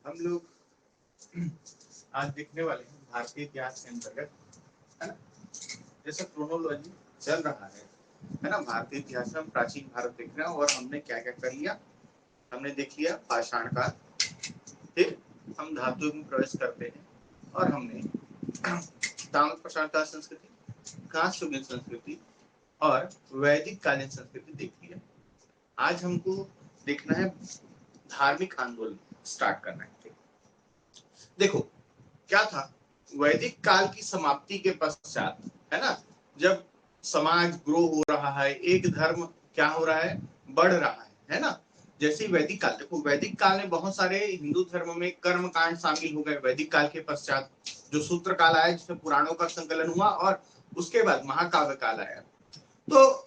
हम लोग आज देखने वाले हैं भारतीय इतिहास के अंतर्गत, है ना, जैसे क्रोनोलॉजी चल रहा है ना। भारतीय इतिहास में प्राचीन भारत देख रहे हैं और हमने क्या क्या कर लिया। हमने देख लिया पाषाण काल, फिर हम धातु में प्रवेश करते हैं और हमने ताम्र पाषाण काल संस्कृति, कांस्य युगीन संस्कृति और वैदिक कालीन संस्कृति देख लिया। आज हमको देखना है धार्मिक आंदोलन स्टार्ट करना है। देखो क्या था, वैदिक काल की समाप्ति के पश्चात, है ना, जब समाज ग्रो हो रहा है, एक धर्म क्या हो रहा है, बढ़ रहा है ना। जैसे वैदिक काल, देखो वैदिक काल में बहुत सारे हिंदू धर्म में कर्म कांड शामिल हो गए। वैदिक काल के पश्चात जो सूत्र काल आया जिसमें पुराणों का संकलन हुआ और उसके बाद महाकाव्य काल आया, तो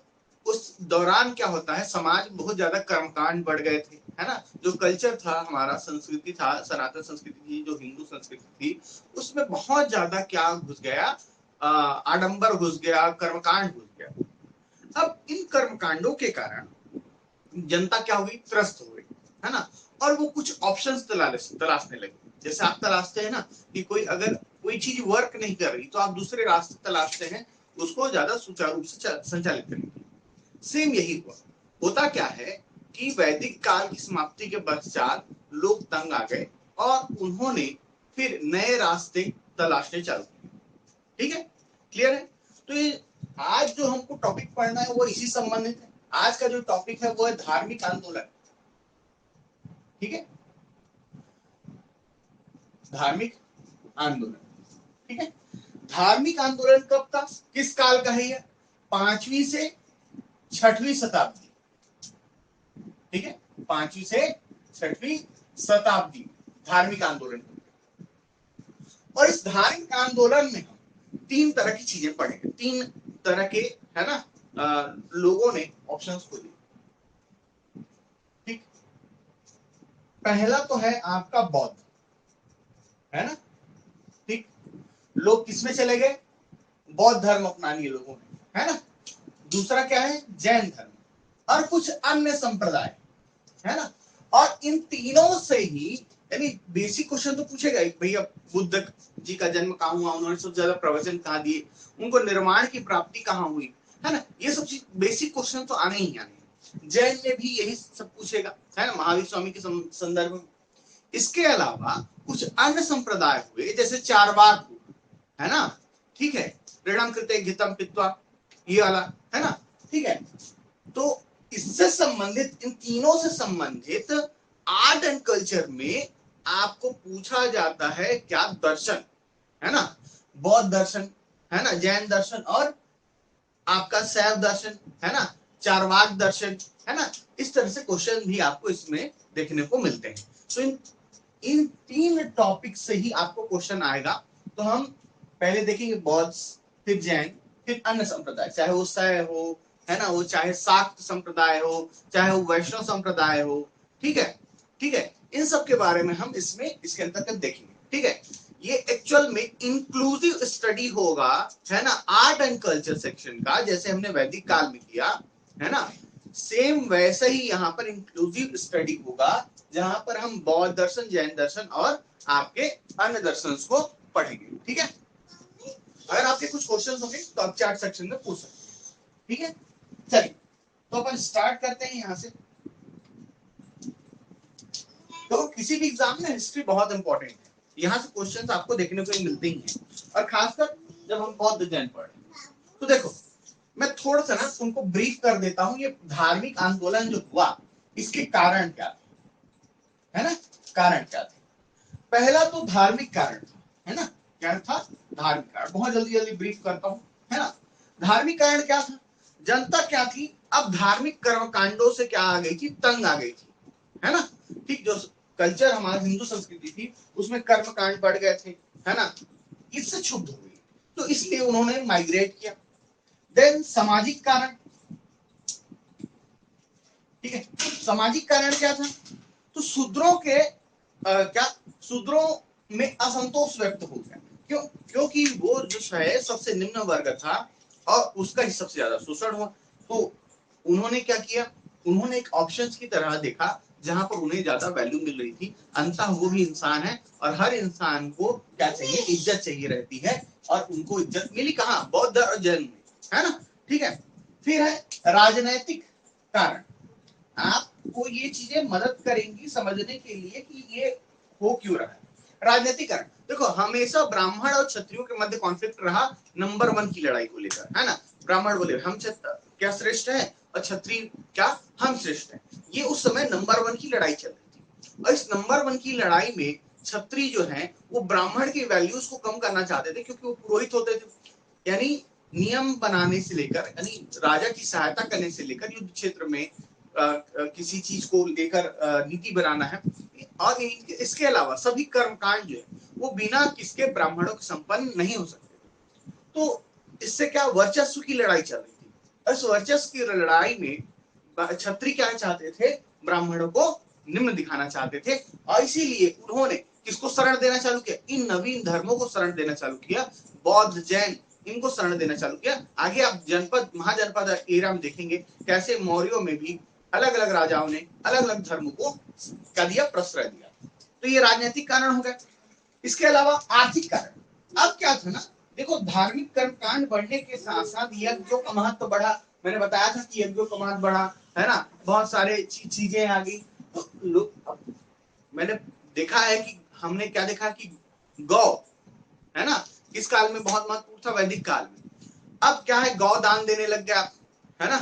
उस दौरान क्या होता है, समाज बहुत ज्यादा कर्मकांड बढ़ गए थे, है ना। जो कल्चर था हमारा, संस्कृति था, सनातन संस्कृति थी, जो हिंदू संस्कृति थी, उसमें बहुत ज्यादा क्या घुस गया, आडंबर घुस गया, कर्मकांड घुस गया। अब इन कर्मकांडों के कारण जनता क्या हुई, त्रस्त हो गई, है ना। और वो कुछ ऑप्शंस तलाशने लगे। जैसे आप तलाशते हैं ना कि कोई अगर कोई चीज वर्क नहीं कर रही तो आप दूसरे रास्ते तलाशते हैं उसको ज्यादा सुचारू रूप से संचालित करने के। सेम यही हुआ। होता क्या है कि वैदिक काल की समाप्ति के पश्चात लोग तंग आ गए और उन्होंने फिर नए रास्ते तलाशने चालू किए। ठीक है, क्लियर है। तो ये आज जो हमको टॉपिक पढ़ना है वो इसी संबंधित है। आज का जो टॉपिक है वो है धार्मिक आंदोलन। ठीक है, धार्मिक आंदोलन। ठीक है, धार्मिक आंदोलन कब था, किस काल का है ये, 5वीं से 6वीं शताब्दी। ठीक है, 5वीं से 6वीं शताब्दी धार्मिक आंदोलन। और इस धार्मिक आंदोलन में हम 3 तरह की चीजें पढ़ेंगे। 3 तरह के, है ना, लोगों ने ऑप्शंस को दिए। ठीक, पहला तो है आपका बौद्ध, है ना। ठीक, लोग किसमें चले गए, बौद्ध धर्म अपना लिए लोगों ने, है ना। दूसरा क्या है, जैन धर्म और कुछ अन्य संप्रदाय, है ना। और इन तीनों से ही, यानी बेसिक क्वेश्चन तो पूछेगा ही, भैया बुद्ध जी का जन्म कहाँ हुआ, उन्होंने सबसे ज्यादा प्रवचन कहाँ दिए, उनको निर्माण की प्राप्ति कहाँ हुई, है ना। ये सब चीज बेसिक क्वेश्चन तो आने ही आने। जैन में भी यही सब पूछेगा, है ना, महावीर स्वामी के संदर्भ में। इसके अलावा कुछ अन्य संप्रदाय हुए, जैसे चारवाक, है ना। ठीक है, ऋणम कृते घितम पित्वा, ये वाला, है ना। ठीक है, तो इससे संबंधित, इन तीनों से संबंधित आर्ट एंड कल्चर में आपको पूछा जाता है क्या, दर्शन, है ना। बौद्ध दर्शन, है ना, जैन दर्शन और आपका शैव दर्शन, है ना, चारवाक दर्शन, है ना। इस तरह से क्वेश्चन भी आपको इसमें देखने को मिलते हैं। तो इन 3 टॉपिक से ही आपको क्वेश्चन आएगा। तो हम पहले देखेंगे बौद्ध, फिर जैन, फिर अन्य संप्रदाय, चाहे वो शैव हो, है ना, वो चाहे शाक्त संप्रदाय हो, चाहे वो वैष्णव संप्रदाय हो। ठीक है, ठीक है, इन सब के बारे में हम इसमें इसके अंतर्गत देखेंगे। ठीक है, ये एक्चुअल में इंक्लूसिव स्टडी होगा, है ना, आर्ट एंड कल्चर सेक्शन का, जैसे हमने वैदिक काल में किया, है ना। सेम वैसे ही यहाँ पर इंक्लूसिव स्टडी होगा, जहां पर हम बौद्ध दर्शन, जैन दर्शन और आपके अन्य दर्शन को पढ़ेंगे। ठीक है, अगर आपके कुछ क्वेश्चन होंगे तो आप चैट सेक्शन में पूछ सकते हैं। ठीक है, चलिए तो अपन स्टार्ट करते हैं यहां से। तो किसी भी एग्जाम में हिस्ट्री बहुत इंपॉर्टेंट है, यहाँ से क्वेश्चंस आपको देखने को मिलते ही हैं, और खासकर जब हम बौद्ध जैन पढ़े। तो देखो मैं थोड़ा सा ना तुमको ब्रीफ कर देता हूँ, ये धार्मिक आंदोलन जो हुआ इसके कारण क्या थे, है ना, कारण क्या थे। पहला तो धार्मिक कारण था, है ना। क्या था, धार्मिक कारण। बहुत जल्दी जल्दी ब्रीफ करता हूँ, है ना। धार्मिक कारण क्या था, जनता क्या थी, अब धार्मिक कर्मकांडों से क्या आ गई थी, तंग आ गई थी, है ना। ठीक, जो कल्चर हमारी हिंदू संस्कृति थी उसमें कर्मकांड बढ़ गए थे, है ना, इससे क्षुब्ध हो गई, तो इसलिए उन्होंने माइग्रेट किया। देन सामाजिक कारण, ठीक है, सामाजिक कारण क्या था, तो शूद्रों के क्या, शूद्रों में असंतोष व्यक्त हो गया। क्यों, क्योंकि वो जो है सबसे निम्न वर्ग था और उसका ही सबसे ज्यादा शोषण हुआ। तो उन्होंने क्या किया, उन्होंने एक ऑप्शंस की तरह देखा जहां पर उन्हें ज्यादा वैल्यू मिल रही थी। अंततः वो भी इंसान है और हर इंसान को क्या चाहिए, इज्जत चाहिए रहती है, और उनको इज्जत मिली कहाँ, बौद्ध और जैन में, है ना। ठीक है, फिर है राजनैतिक कारण। आपको ये चीजें मदद करेंगी समझने के लिए कि ये हो क्यों रहा है। राजनीतिक कारण, देखो हमेशा ब्राह्मण और क्षत्रियों के मध्य कॉन्फ्लिक्ट रहा नंबर 1 की लड़ाई को लेकर, है ना। ब्राह्मण बोले हम क्या श्रेष्ठ है और क्षत्रिय क्या हम श्रेष्ठ है। ये उस समय नंबर 1 की लड़ाई चल रही थी, और इस नंबर 1 की लड़ाई में क्षत्रिय जो है वो ब्राह्मण की वैल्यूज को कम करना चाहते थे, क्योंकि वो पुरोहित होते थे। यानी नियम बनाने से लेकर, यानी राजा की सहायता करने से लेकर युद्ध क्षेत्र में किसी चीज को लेकर नीति बनाना है, और इसके अलावा सभी कर्मकांड जो है वो बिना किसके ब्राह्मणों के संपन्न नहीं हो सकते। तो इससे क्या वर्चस्व की लड़ाई चल रही थी। इस वर्चस्व की लड़ाई में क्षत्रिय क्या चाहते थे, ब्राह्मणों को निम्न दिखाना चाहते थे, और इसीलिए उन्होंने किसको शरण देना चालू किया, इन नवीन धर्मों को शरण देना चालू किया, बौद्ध जैन इनको शरण देना चालू किया। आगे आप जनपद महाजनपद एरा में देखेंगे कैसे मौर्यों में भी अलग अलग राजाओं ने अलग अलग धर्मों को क्या दिया, प्रश्रय दिया। तो ये राजनीतिक कारण हो गया। इसके अलावा आर्थिक कारण, अब क्या था ना, देखो धार्मिक कर्मकांड बढ़ने के साथ साथ यज्ञों का महत्व बढ़ा। मैंने बताया था कि यज्ञों का महत्व बढ़ा, है ना, बहुत सारे चीजें आ गई। तो लोग, मैंने देखा है कि हमने क्या देखा कि गौ, है ना, किस काल में बहुत महत्वपूर्ण था, वैदिक काल में। अब क्या है, गौ दान देने लग गया, है ना,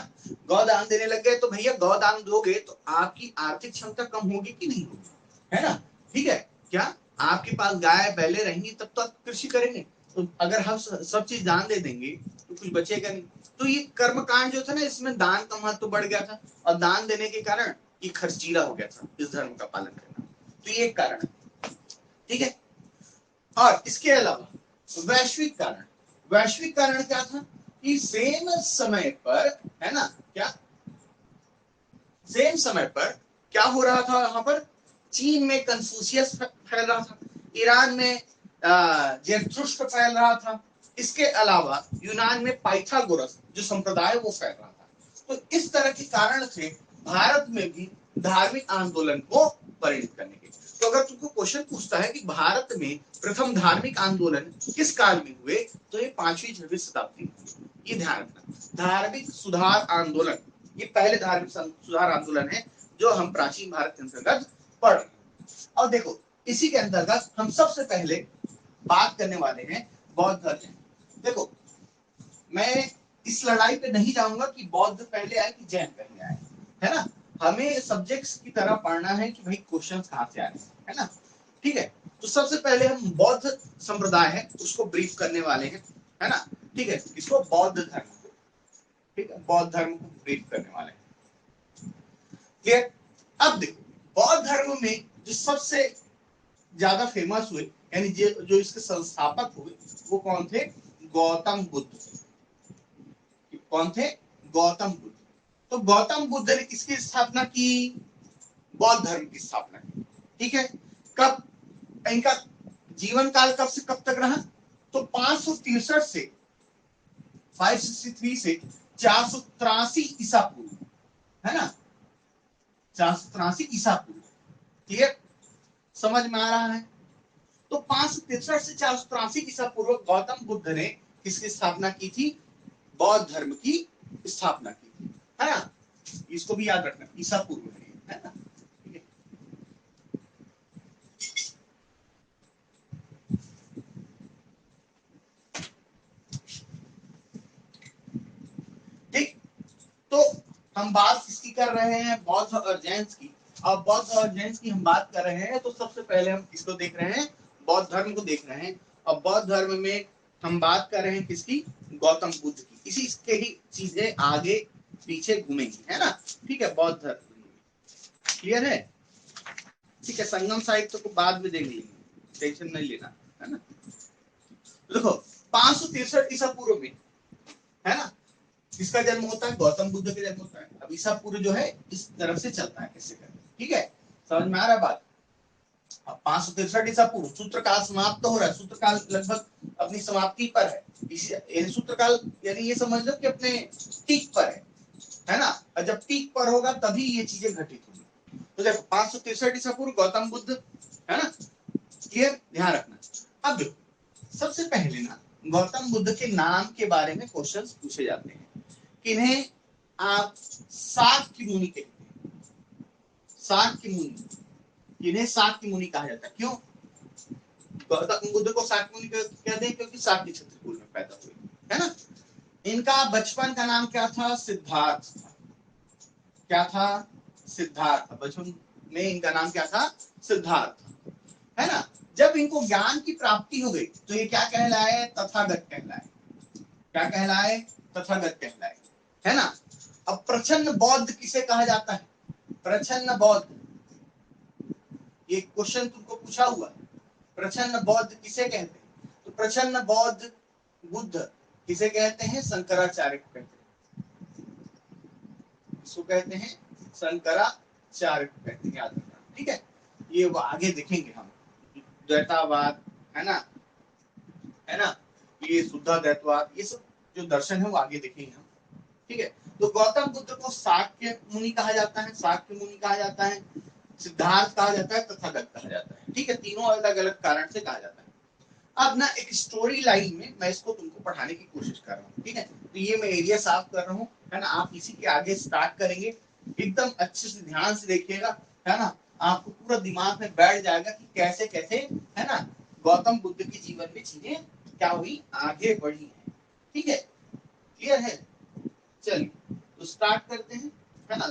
गौ दान देने लग गए। तो भैया गौ दान दोगे तो आपकी आर्थिक क्षमता कम होगी कि नहीं होगी, है ना। ठीक है, क्या आपके पास गाय बैले रहेंगी तब तो आप कृषि करेंगे। तो अगर हम सब चीज दान दे देंगे तो कुछ बचेगा नहीं। तो ये कर्मकांड जो था ना, इसमें दान का महत्व बढ़ गया था, और दान देने के कारण ये खर्चीला हो गया था इस धर्म का पालन करना। तो ये एक कारण है। ठीक है, और इसके अलावा वैश्विक कारण, वैश्विक कारण क्या था कि सेम समय पर, है ना, क्या सेम समय पर क्या हो रहा था, वहां पर चीन में कन्फ्यूशियस फैल रहा था, ईरान में ज़रथुस्त्र फैल रहा था, इसके अलावा यूनान में पाइथागोरस जो संप्रदाय वो फैल रहा था। तो इस तरह के कारण से भारत में भी धार्मिक आंदोलन को परिणित करने के। तो अगर तुमको क्वेश्चन पूछता है कि भारत में प्रथम धार्मिक आंदोलन किस काल में हुए, तो ये 5वीं 6वीं शताब्दी में। ये ध्यान रखना, धार्मिक सुधार आंदोलन ये पहले धार्मिक सुधार आंदोलन है जो हम प्राचीन भारत के अंतर्गत पढ़ रहे हैं। और देखो इसी के अंतर्गत हम सबसे पहले बात करने वाले हैं बौद्ध धर्म। देखो मैं इस लड़ाई पे नहीं जाऊंगा कि बौद्ध पहले आए कि जैन पहले आए, है ना। हमें सब्जेक्ट्स की तरह पढ़ना है कि भाई क्वेश्चंस कहां से आ रहे हैं, है ना। ठीक है, तो सबसे पहले हम बौद्ध संप्रदाय है उसको ब्रीफ करने वाले हैं, है ना। ठीक है, इसको बौद्ध धर्म, ठीक है, बौद्ध धर्म को ब्रीफ करने वाले हैं। क्लियर। अब देखो बौद्ध धर्म में जो सबसे ज्यादा फेमस हुए, यानी जो इसके संस्थापक हुए वो कौन थे, गौतम बुद्ध। कौन थे, गौतम बुद्ध। तो गौतम बुद्ध ने किसकी स्थापना की, बौद्ध धर्म की स्थापना की। ठीक है, कब, इनका जीवन काल कब से कब तक रहा, तो 563 से 563 से 483 ईसा पूर्व, है ना, 483 ईसा पूर्व। क्लियर, समझ में आ रहा है। तो 563 से 483 ईसा पूर्व गौतम बुद्ध ने किसकी स्थापना की थी, बौद्ध धर्म की स्थापना की थी, है ना। इसको भी याद रखना, ईसा पूर्व है ना। ठीक, तो हम बात किसकी कर रहे हैं, बौद्ध और जैन की। अब बौद्ध और जैन की हम बात कर रहे हैं तो सबसे पहले हम किसको देख रहे हैं, बौद्ध धर्म को देख रहे हैं। और बौद्ध धर्म में हम बात कर रहे हैं किसकी, गौतम बुद्ध की। इसी के ही चीजें आगे पीछे घूमेंगी, है ना। ठीक है, बौद्ध धर्म क्लियर है। ठीक है, संगम साहित्य को बाद में देख लेंगे, टेंशन नहीं लेना, है ना। देखो 563 ईसा पूर्व में, है ना, किसका जन्म होता है, गौतम बुद्ध का जन्म होता है। अब ईसा पूर्व जो है इस तरफ से चलता है कैसे करके, ठीक है, समझ में आ रहा है बात। अब 563 ईसा पूर्व सूत्र काल समाप्त हो रहा है, सूत्र काल लगभग अपनी समाप्ति पर है। इसी सूत्र काल यानी ये समझ लो कि अपने पीक पर है ना। और जब पीक पर होगा तभी ये चीजें घटित होंगी। तो देखो 563 ईसा पूर्व गौतम बुद्ध, है ना, क्लियर, ध्यान रखना। अब देखो सबसे पहले ना गौतम बुद्ध के नाम के बारे में क्वेश्चंस पूछे जाते हैं। किन्हें आप शाक्य मुनि कहते हैं, शाक्य मुनि, किन्हें शाक्य मुनि कहा जाता है? क्यों गौतम बुद्ध को शाक्य मुनि कहते हैं? क्योंकि शाक्य क्षत्रिय कुल में पैदा हुए, है ना। इनका बचपन का नाम क्या था? सिद्धार्थ था। क्या था? सिद्धार्थ। बचपन में इनका नाम क्या था? सिद्धार्थ, है ना। जब इनको ज्ञान की प्राप्ति हो गई तो ये क्या कहलाए? तथागत कहलाए। क्या कहलाए? तथागत कहलाए, है ना। अब प्रच्छन्न बौद्ध किसे कहा जाता है? प्रच्छन्न बौद्ध, ये क्वेश्चन तुमको पूछा हुआ, प्रच्छन्न बौद्ध किसे कहते हैं? तो प्रच्छन्न बौद्ध बुद्ध किसे कहते हैं? शंकराचार्य को कहते हैं। इसको कहते हैं शंकराचार्य को कहते हैं, याद रखना, ठीक है। ये वो आगे देखेंगे हम, द्वैतावाद, है ना, है ना, ये शुद्धाद्वैतवाद, ये सब जो दर्शन है वो आगे देखेंगे हम, ठीक है। तो गौतम बुद्ध को शाक्य मुनि कहा जाता है, शाक्य मुनि कहा जाता है, सिद्धार्थ कहा जाता है, तथागत कहा जाता है, ठीक है। तीनों अलग अलग कारण से कहा जाता है। अब ना एक स्टोरी लाइन में मैं इसको तुमको पढ़ाने की कोशिश कर रहा हूँ, ठीक है। तो ये मैं एरिया साफ कर रहा हूँ, है ना। आप इसी के आगे स्टार्ट करेंगे, एकदम अच्छे से ध्यान से देखिएगा, है ना। आपको पूरा दिमाग में बैठ जाएगा कि कैसे कैसे, है ना, गौतम बुद्ध के जीवन में चीजें क्या हुई, आगे बढ़ी है, ठीक है। क्लियर है? चलिए तो स्टार्ट करते हैं, है ना।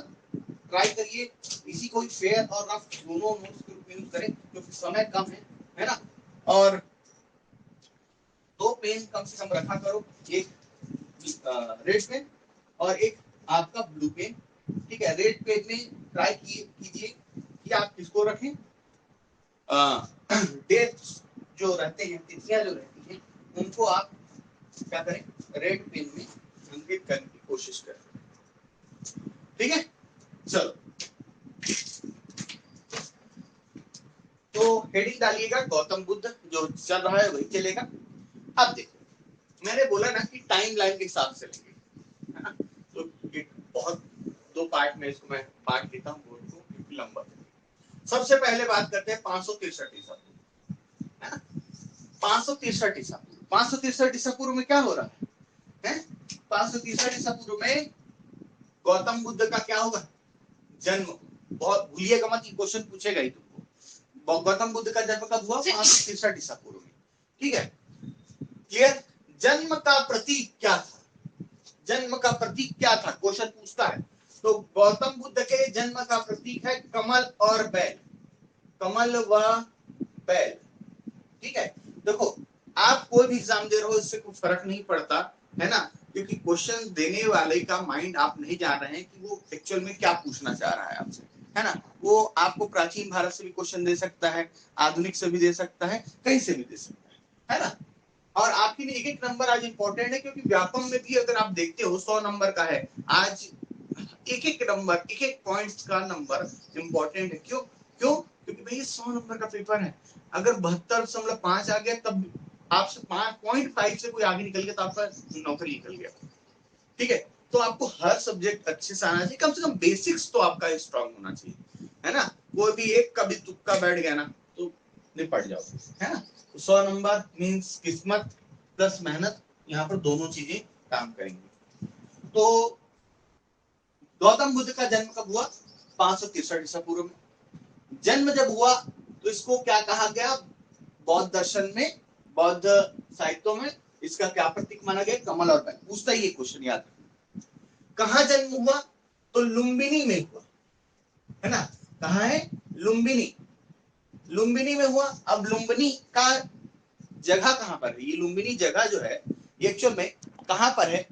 ट्राई करिए इसी को फेयर और रफ दोनों नोट्स के रूप में यूज करें क्योंकि समय कम है ना। और 2 पेन कम से कम रखा करो, एक रेड पेन और एक आपका ब्लू पेन, ठीक है। रेड पेन में ट्राई कीजिए कि आप किसको रखें, डेट जो रहते हैं, तिथियां जो रहती हैं, उनको आप क्या करें, रेड पेन में अंकित करने की कोशिश करें, ठीक है। चलो तो हेडिंग डालिएगा गौतम बुद्ध, जो चल रहा है वही चलेगा। अब देखो मैंने बोला ना कि टाइम लाइन के हिसाब से लेंगे, है ना। तो एक बहुत 2 पार्ट में इसको मैं बांट देता हूँ बोर्ड को, क्योंकि लंबा। सबसे पहले बात करते हैं 563 ईसा पूर्व, है ना। 563 ईसा पूर्व, 563 ईसा पूर्व में क्या हो रहा है? 563 ईसा पूर्व में गौतम बुद्ध का क्या होगा? जन्म। बहुत भूलिएगा मत, क्वेश्चन पूछेगा ही तुमको। गौतम बुद्ध का जन्म कब हुआ? 563 ईसा पूर्व में, ठीक है। क्लियर? जन्म का प्रतीक क्या था? जन्म का प्रतीक क्या था? क्वेश्चन पूछता है। तो गौतम बुद्ध के जन्म का प्रतीक है कमल और बैल, कमल व बैल, ठीक है। देखो आप कोई भी एग्जाम दे रहे हो, इससे कोई फर्क नहीं पड़ता, है ना, क्योंकि क्वेश्चन देने वाले का माइंड आप नहीं जान रहे हैं कि वो एक्चुअल में क्या पूछना चाह रहा है आपसे, है ना। वो आपको प्राचीन भारत से भी क्वेश्चन दे सकता है, आधुनिक से भी दे सकता है, कहीं से भी दे सकता है ना। और आपके लिए एक एक नंबर आज इंपॉर्टेंट है, क्योंकि व्यापम में भी अगर आप देखते हो 100 नंबर का है आज, एक एक नंबर, एक एक पॉइंट्स का नंबर इंपॉर्टेंट है। क्यों? क्यों? क्योंकि भाई 100 नंबर का पेपर है, अगर 72.5 आ गया तब आपसे 5.5 से कोई आगे निकल गया तो आपका नौकरी निकल गया, ठीक है। तो आपको हर सब्जेक्ट अच्छे से आना चाहिए, कम से कम बेसिक्स तो आपका स्ट्रांग होना चाहिए, है ना। कोई भी एक का भी तुक्का बैठ गया ना तो निपट जाओ, है ना। तो 100 नंबर मींस किस्मत प्लस मेहनत, यहाँ पर दोनों चीजें काम करेंगी। तो गौतम बुद्ध का जन्म कब हुआ? 563 ईसा पूर्व में। जन्म जब हुआ तो इसको क्या कहा गया? बौद्ध दर्शन में, बौद्ध साहित्यों में इसका क्या प्रतीक माना गया? कमल और बैल। पूछता ही ये क्वेश्चन, याद रखना। कहाँ जन्म हुआ? तो लुम्बिनी में हुआ, है ना। कहाँ है? लुम्बिनी, लुम्बिनी में हुआ। अब लुम्बिनी का जगह कहां पर है? ये लुम्बिनी जगह जो है ये एक्चुअल में कहां पर है,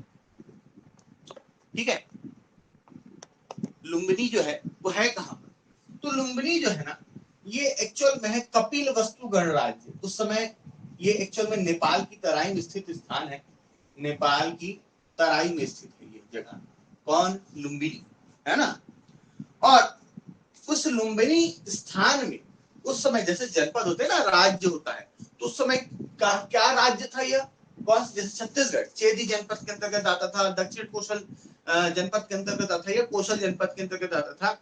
ठीक है। लुम्बिनी जो है वो है कहां पर? तो लुम्बिनी जो है ना, ये एक्चुअल में है कपिल वस्तु गणराज्य। उस समय ये एक्चुअल में नेपाल की तराई में स्थित स्थान है, नेपाल की तराई में स्थित है ये जगह। कौन? लुम्बिनी, है ना। और उस लुम्बिनी स्थान में उस समय जैसे जनपद होते हैं ना, राज्य होता है, तो उस समय क्या राज्य था यह? कौन? जैसे छत्तीसगढ़ चेदी जनपद के अंतर्गत आता था, दक्षिण कौशल जनपद के अंतर्गत आता था, या कौशल जनपद के अंतर्गत आता था।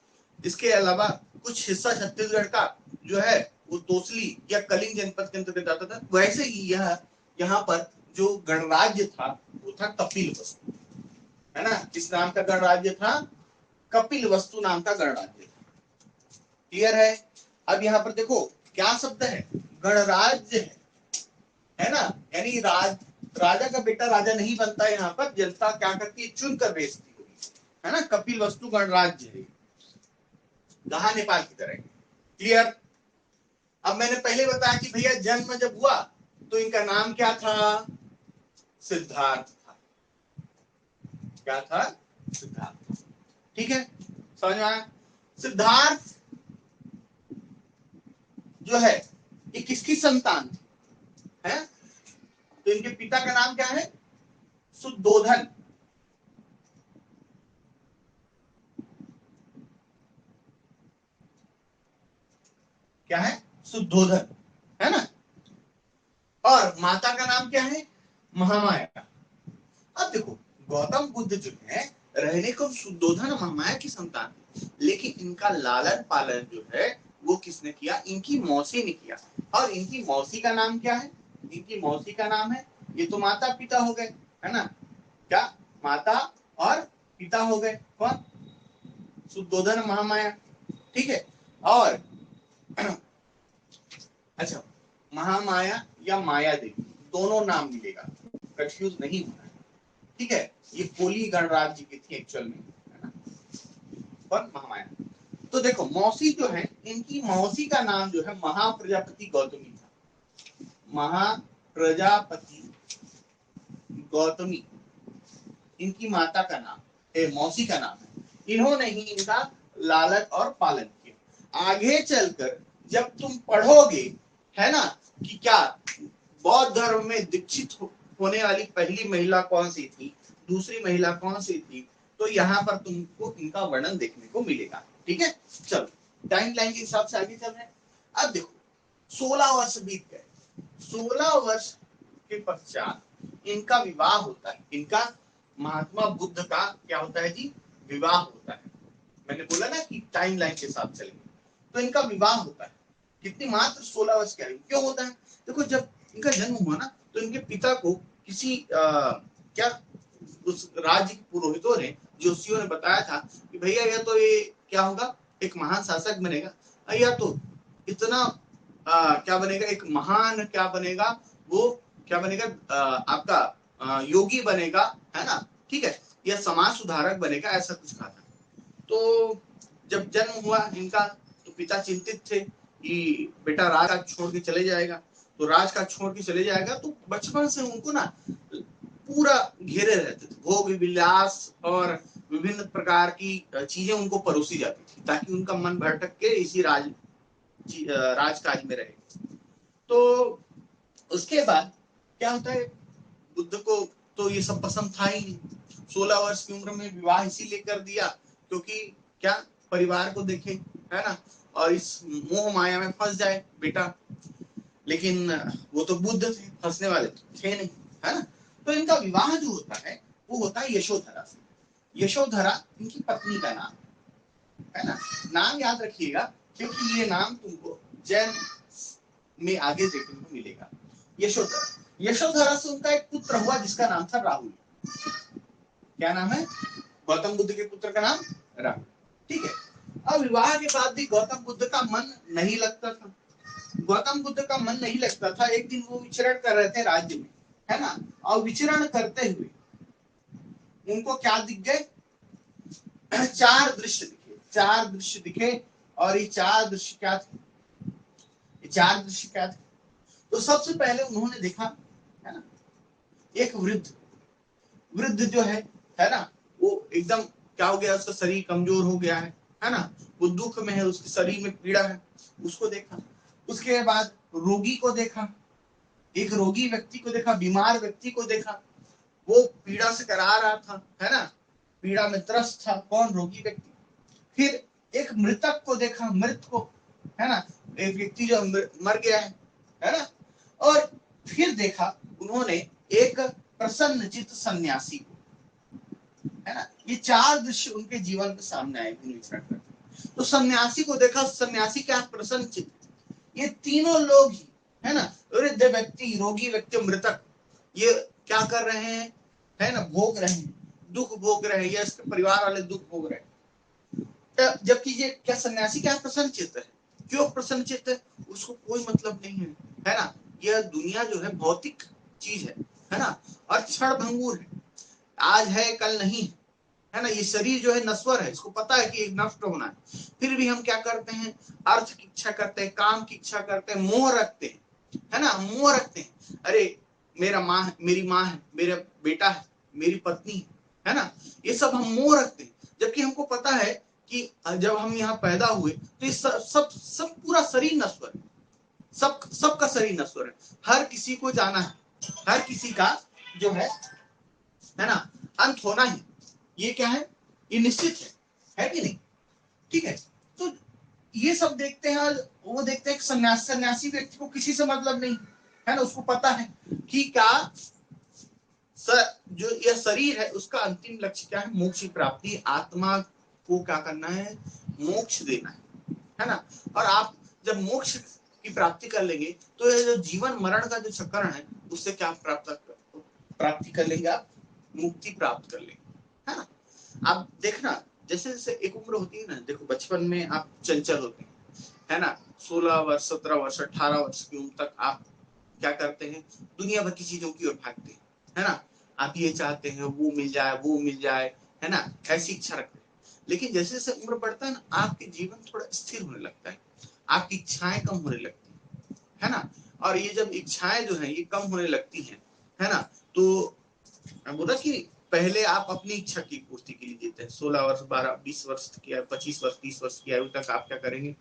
इसके अलावा कुछ हिस्सा छत्तीसगढ़ का जो है वो तोसली या कलिंग जनपद के अंतर्गत आता था। वैसे ही यह यहाँ पर जो गणराज्य था वो था कपिल वस्तु, है ना। किस नाम का गणराज्य था? कपिल वस्तु नाम का गणराज्य था। क्लियर है? अब यहाँ पर देखो क्या शब्द है, गणराज्य है ना, यानी राजा का बेटा राजा नहीं बनता है, यहाँ पर जनता क्या करती है, चुन कर बेचती है ना। कपिल वस्तु गणराज्य है, कहा नेपाल की तरह। क्लियर? अब मैंने पहले बताया कि भैया जन्म जब हुआ तो इनका नाम क्या था? सिद्धार्थ था। क्या था? सिद्धार्थ। ठीक है, समझ में आया? सिद्धार्थ जो है ये किसकी संतान थी? है तो इनके पिता का नाम क्या है? शुद्धोधन। क्या है? शुद्धोधन, है ना। और माता का नाम क्या है? महामाया। अब देखो गौतम बुद्ध जो है रहने को शुद्धोधन महामाया की संतान, लेकिन इनका लालन पालन जो है वो किसने किया? इनकी मौसी ने किया। और इनकी मौसी का नाम क्या है? इनकी मौसी का नाम है, ये तो माता पिता हो गए, है ना। क्या? माता और पिता हो गए कौन? शुद्धोधन महामाया। ठीक है। और अच्छा, महामाया या माया देवी दोनों नाम मिलेगा, कंफ्यूज नहीं होना है। ठीक है, ये कोली गणराज्य की थी एक्चुअल में, है ना। और महामाया, तो देखो मौसी जो है, इनकी मौसी का नाम जो है महाप्रजापति गौतमी था। महाप्रजापति गौतमी इनकी माता का नाम है, मौसी का नाम है। इन्होंने ही इनका लालन और पालन किया। आगे चलकर जब तुम पढ़ोगे, है ना, कि क्या बौद्ध धर्म में दीक्षित होने वाली पहली महिला कौन सी थी, दूसरी महिला कौन सी थी, तो यहाँ पर तुमको इनका वर्णन देखने को मिलेगा। ठीक है, चलो टाइम लाइन के हिसाब से आगे चल रहे हैं। अब देखो 16 वर्ष बीत गए। 16 वर्ष के पश्चात इनका विवाह होता है। इनका महात्मा बुद्ध का क्या होता है जी? विवाह होता है। मैंने बोला ना कि टाइम लाइन के साथ चलेंगे। तो इनका विवाह होता है कितनी? मात्र 16 वर्ष के आयु। क्यों होता है? देखो जब इनका जन्म हुआ ना तो इनके पिता को किसी क्या उस राज्य के पुरोहितों ने, जोशियों ने बताया था कि भैया या तो ये क्या होगा, एक महान शासक बनेगा, या तो इतना क्या बनेगा, एक महान क्या बनेगा, वो क्या बनेगा, आपका योगी बनेगा, है ना। ठीक है, या समाज सुधारक बनेगा, ऐसा कुछ कहा था। तो जब जन्म हुआ इनका तो पिता चिंतित थे कि बेटा राज का छोड़ के चले जाएगा, तो राज का छोड़ के चले जाएगा। तो बचपन से उनको ना पूरा घेरे रहते थे, भोग विलास और विभिन्न प्रकार की चीजें उनको परोसी जाती थी, ताकि उनका मन भटक के इसी राजकाज में रहे। तो उसके बाद क्या होता है, बुद्ध को तो ये सब पसंद था ही नहीं। 16 वर्ष की उम्र में विवाह इसीलिए कर दिया क्योंकि क्या, परिवार को देखे, है ना, और इस मोह माया में फंस जाए बेटा। लेकिन वो तो बुद्ध थे, फंसने वाले थे नहीं, है ना। तो इनका विवाह जो होता है वो होता है यशोधरा से। यशोधरा इनकी पत्नी का नाम है ना। नाम याद रखिएगा क्योंकि ये नाम तुमको जैन में आगे देखने को मिलेगा। यशोधरा, यशोधरा से उनका एक पुत्र हुआ जिसका नाम था राहुल। क्या नाम है? गौतम बुद्ध के पुत्र का नाम राहुल। ठीक है। अब विवाह के बाद भी गौतम बुद्ध का मन नहीं लगता था। गौतम बुद्ध का मन नहीं लगता था। एक दिन वो विचरण कर रहे थे राज्य में, है ना, और विचरण करते हुए उनको क्या दिख गए? 4 दृश्य दिखे। 4 दृश्य दिखे। और ये 4 दृश्य क्या थे? ये 4 दृश्य क्या थे? तो सबसे पहले उन्होंने देखा, है ना, एक वृद्ध जो है ना, वो एकदम क्या हो गया, उसका शरीर कमजोर हो गया है ना, वो दुख में है, उसके शरीर में पीड़ा है, उसको देखा। उसके बाद रोगी को देखा, एक रोगी व्यक्ति को देखा, बीमार व्यक्ति को देखा, वो पीड़ा से करा रहा था, है ना, पीड़ा में त्रस्त था। कौन? रोगी व्यक्ति। फिर एक मृतक को देखा, मृत को, है ना, एक व्यक्ति जो मर गया है ना। और फिर देखा उन्होंने एक प्रसन्न चित्त सन्यासी को, है ना। ये 4 दृश्य उनके जीवन के सामने आए। तो सन्यासी को देखा, सन्यासी क्या प्रसन्नचित्त, ये तीनों लोग ही है ना, वृद्ध व्यक्ति, रोगी व्यक्ति, मृतक, ये क्या कर रहे हैं, है ना, भोग रहे हैं, दुख भोग रहे हैं, या इसके परिवार वाले दुख भोग रहे हैं। जबकि ये क्या सन्यासी क्या प्रसन्नचित्त है, क्यों प्रसन्नचित्त है, उसको कोई मतलब नहीं है ना। यह दुनिया जो है भौतिक चीज है ना, और क्षण भंगुर है, आज है कल नहीं है ना। ये शरीर जो है नश्वर है, इसको पता है कि नष्ट होना है, फिर भी हम क्या करते हैं, अर्थ की इच्छा करते हैं, काम की इच्छा करते हैं, मोह रखते हैं, है ना, मोह रखते हैं। अरे मेरा माँ है, मेरी माँ है, मेरा बेटा है, मेरी पत्नी है ना, ये सब हम मोह रखते हैं। जबकि हमको पता है कि जब हम यहाँ पैदा हुए तो इस सब सब पूरा शरीर नश्वर है, सबका शरीर नश्वर है, हर किसी को जाना है, हर किसी का जो है ना, अंत होना ही, ये क्या है, ये निश्चित है कि नहीं। ठीक है, तो ये सब देखते हैं, वो देखते हैं सन्यासी व्यक्ति को किसी से मतलब नहीं है ना, उसको पता है कि क्या जो यह शरीर है उसका अंतिम लक्ष्य क्या है, मोक्ष की प्राप्ति, आत्मा को क्या करना है, मोक्ष देना है ना। और आप जब मोक्ष की प्राप्ति कर लेंगे तो यह जो जीवन मरण का जो चक्र है उससे क्या प्राप्ति कर लेंगे, आप मुक्ति प्राप्त कर लेंगे, है ना। आप देखना, जैसे जैसे एक उम्र होती है ना, देखो बचपन में आप चंचल होते हैं, है ना, 16 वर्ष 17 वर्ष 18 वर्ष की उम्र तक आप क्या करते हैं, दुनिया भर की चीजों की ओर भागते हैं, है ना। आप ये चाहते हैं वो मिल जाए, वो मिल जाए, है ना, ऐसी इच्छा रखते हैं। लेकिन जैसे जैसे उम्र बढ़ता है ना, आपके जीवन थोड़ा स्थिर होने लगता है, आपकी इच्छाएं कम होने लगती है ना। और ये जब इच्छाएं जो है ये कम होने लगती है ना, तो बोला कि पहले आप अपनी इच्छा की पूर्ति के लिए जीते हैं, 16 वर्ष 12 20 वर्ष की, 25 वर्ष 30 वर्ष की आयु तक आप क्या करेंगे,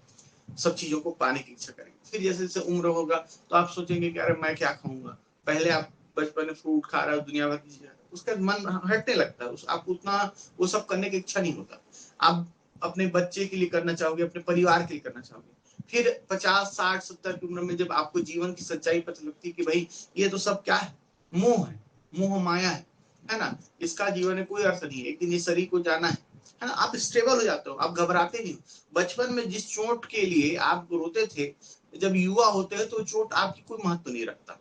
सब चीजों को पाने की इच्छा करेंगे। फिर जैसे जैसे उम्र होगा तो आप सोचेंगे कि अरे मैं क्या खाऊंगा, पहले आप बचपन में फ्रूट खा रहे हो, दुनिया भर की चीजें, उसका मन हटने लगता है, आपको उतना वो सब करने की इच्छा नहीं होता। आप अपने बच्चे के लिए करना चाहोगे, अपने परिवार के लिए करना चाहोगे। फिर 50 60 70 की उम्र में जब आपको जीवन की सच्चाई पता लगती है कि भाई ये तो सब क्या है, मोह है, मोह माया है ना, इसका जीवन में कोई अर्थ नहीं है, एक दिन इस शरीर को जाना है ना, आप स्टेबल हो जाते हो, आप घबराते नहीं। बचपन में जिस चोट के लिए आप रोते थे, जब युवा होते हैं तो चोट आपकी कोई महत्व नहीं रखता।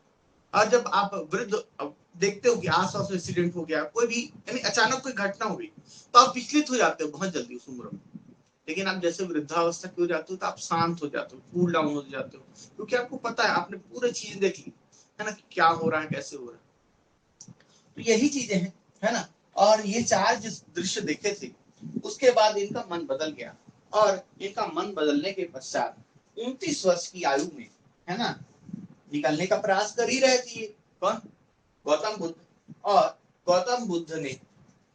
और जब आप वृद्ध देखते हो कि आसपास एक्सीडेंट हो गया, कोई भी यानी अचानक कोई घटना हो गई, तो आप विचलित हो जाते हो बहुत जल्दी उस उम्र में। लेकिन आप जैसे वृद्धावस्था की हो जाते हो तो आप शांत हो जाते हो, कूल डाउन हो जाते हो, क्योंकि आपको पता है आपने पूरी चीज देख ली है ना, क्या हो रहा है, कैसे हो रहा है। तो यही चीजें हैं, है ना। और ये चार जिस दृश्य देखे थे उसके बाद इनका मन बदल गया, और इनका मन बदलने के पश्चात 29 वर्ष की आयु में, है ना, निकलने का प्रयास कर ही रहे थे। कौन, गौतम बुद्ध। और गौतम बुद्ध ने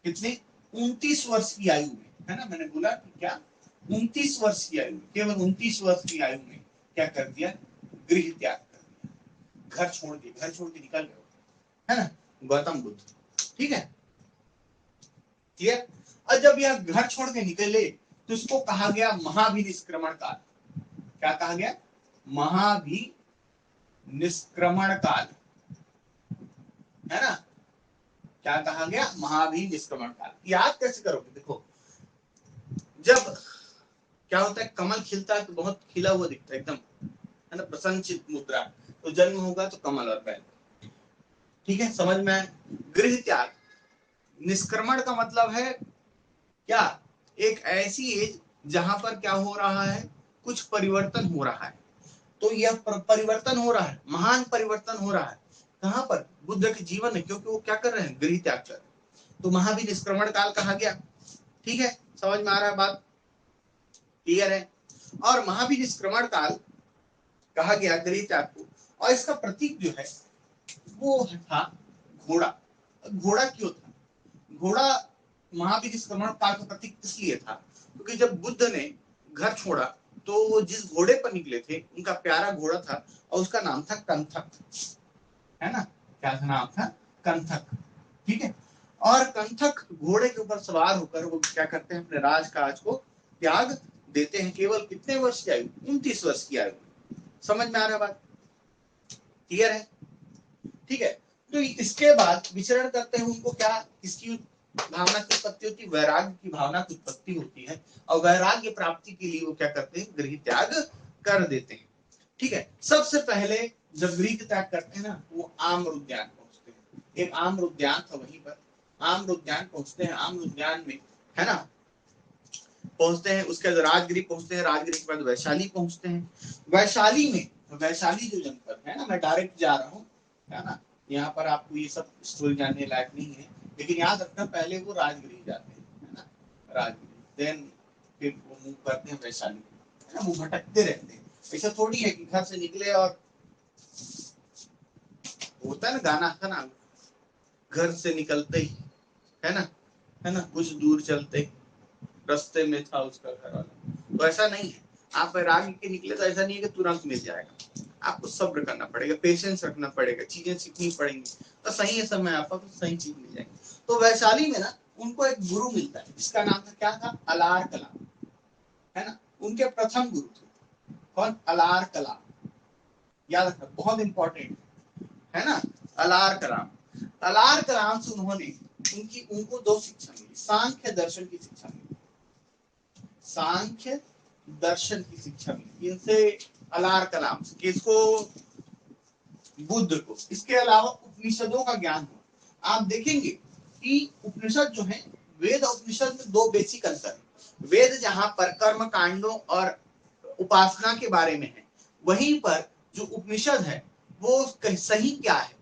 कितने, 29 वर्ष की आयु में, है ना, मैंने बोला कि क्या 29 वर्ष की आयु में, केवल 29 वर्ष की आयु में क्या कर दिया, गृह त्याग कर दिया, घर छोड़ के निकल गए, है ना, गौतम बुद्ध। ठीक है, क्लियर। और जब यह घर छोड़ के निकले तो इसको कहा गया महाभिनिष्क्रमण काल। क्या कहा गया, महाभिनिष्क्रमण काल, है ना। क्या कहा गया, महाभिनिष्क्रमण काल। याद कैसे करोगे, देखो जब क्या होता है, कमल खिलता है तो बहुत खिला हुआ दिखता है एकदम, है ना, प्रसन्नचित मुद्रा, तो जन्म होगा तो कमल और बैल। ठीक है, समझ में। गृह त्याग, निष्क्रमण का मतलब है क्या, एक ऐसी एज जहां पर क्या हो रहा है, कुछ परिवर्तन हो रहा है। तो यह परिवर्तन हो रहा है, महान परिवर्तन हो रहा है, कहां पर, बुद्ध के जीवन में, क्योंकि वो क्या कर रहे हैं, गृह त्याग कर रहे हैं। तो महाभिनिष्क्रमण काल कहा गया। ठीक है, समझ में आ रहा है बात, क्लियर है। और महाभिनिष्क्रमण काल कहा गया गृह त्याग को, और इसका प्रतीक जो है वो था घोड़ा। घोड़ा क्यों था, घोड़ा महाभिनिष्क्रमण काल का प्रतीक इसलिए था क्योंकि जब बुद्ध ने घर छोड़ा तो वो जिस घोड़े पर निकले थे उनका प्यारा घोड़ा था, और उसका नाम था कंथक, है ना, क्या था नाम था, कंथक। ठीक है, और कंथक घोड़े के ऊपर सवार होकर वो क्या करते हैं, अपने राजकाज को त्याग देते हैं, केवल कितने वर्ष की आयु, 29 वर्ष की आयु। समझ में आ रहा है बात, क्लियर है। ठीक है, तो इसके बाद विचरण करते हैं उनको क्या, इसकी भावना की उत्पत्ति होती है, वैराग्य की भावना की उत्पत्ति होती है, और वैराग्य प्राप्ति के लिए वो क्या करते हैं, गृह त्याग कर देते हैं। ठीक है, सबसे पहले जब गृह त्याग करते हैं ना, वो आम्र उद्यान पहुंचते हैं। एक आम्र उद्यान था, वहीं पर आम्र उद्यान पहुंचते हैं। आम्र उद्यान में है ना पहुंचते हैं, उसके बाद राजगिरी पहुंचते हैं, राजगिरी के बाद वैशाली पहुंचते हैं। वैशाली में, वैशाली जो जनपद है ना, मैं डायरेक्ट जा रहा हूँ, है ना, यहाँ पर आपको ये सब स्टोरी जानने लायक नहीं है, लेकिन याद रखना पहले वो राजगिरी जाते हैं, है ना, राजगिरी, देन फिर वो मूव करते हैं वैशाली, है ना, वो भटकते रहते हैं। ऐसा थोड़ी है कि घर से निकले और होता है ना गाना था ना, घर से निकलते ही, है ना, कुछ दूर चलते ही रास्ते में था उसका घर वाला। तो ऐसा नहीं है, आप वैराग्य के निकले तो ऐसा नहीं है कि तुरंत मिल जाएगा, आपको सब्र करना पड़ेगा, पेशेंस रखना पड़ेगा, चीजें सीखनी पड़ेंगी, तो सही है समय आपका, तो सही चीज मिल जाएगी। तो वैशाली में ना उनको एक गुरु मिलता है, जिसका नाम था, क्या था, अलार कलाम, है ना, उनके प्रथम गुरु थे। कौन, अलार कलाम, याद रखना, बहुत इंपॉर्टेंट है ना, अलार कलाम। अलार कलाम से उन्होंने उनको दो शिक्षा मिली, सांख्य दर्शन की शिक्षा मिली, सांख्य दर्शन की शिक्षा मिली इनसे, अलार कलाम से। किसको, बुद्ध को। इसके अलावा उपनिषदों का ज्ञान हुआ। आप देखेंगे कि उपनिषद जो है, वेद और उपनिषद में दो बेसिक अंतर है। वेद जहां पर कर्म कांडों और उपासना के बारे में है, वहीं पर जो उपनिषद है वो सही क्या है,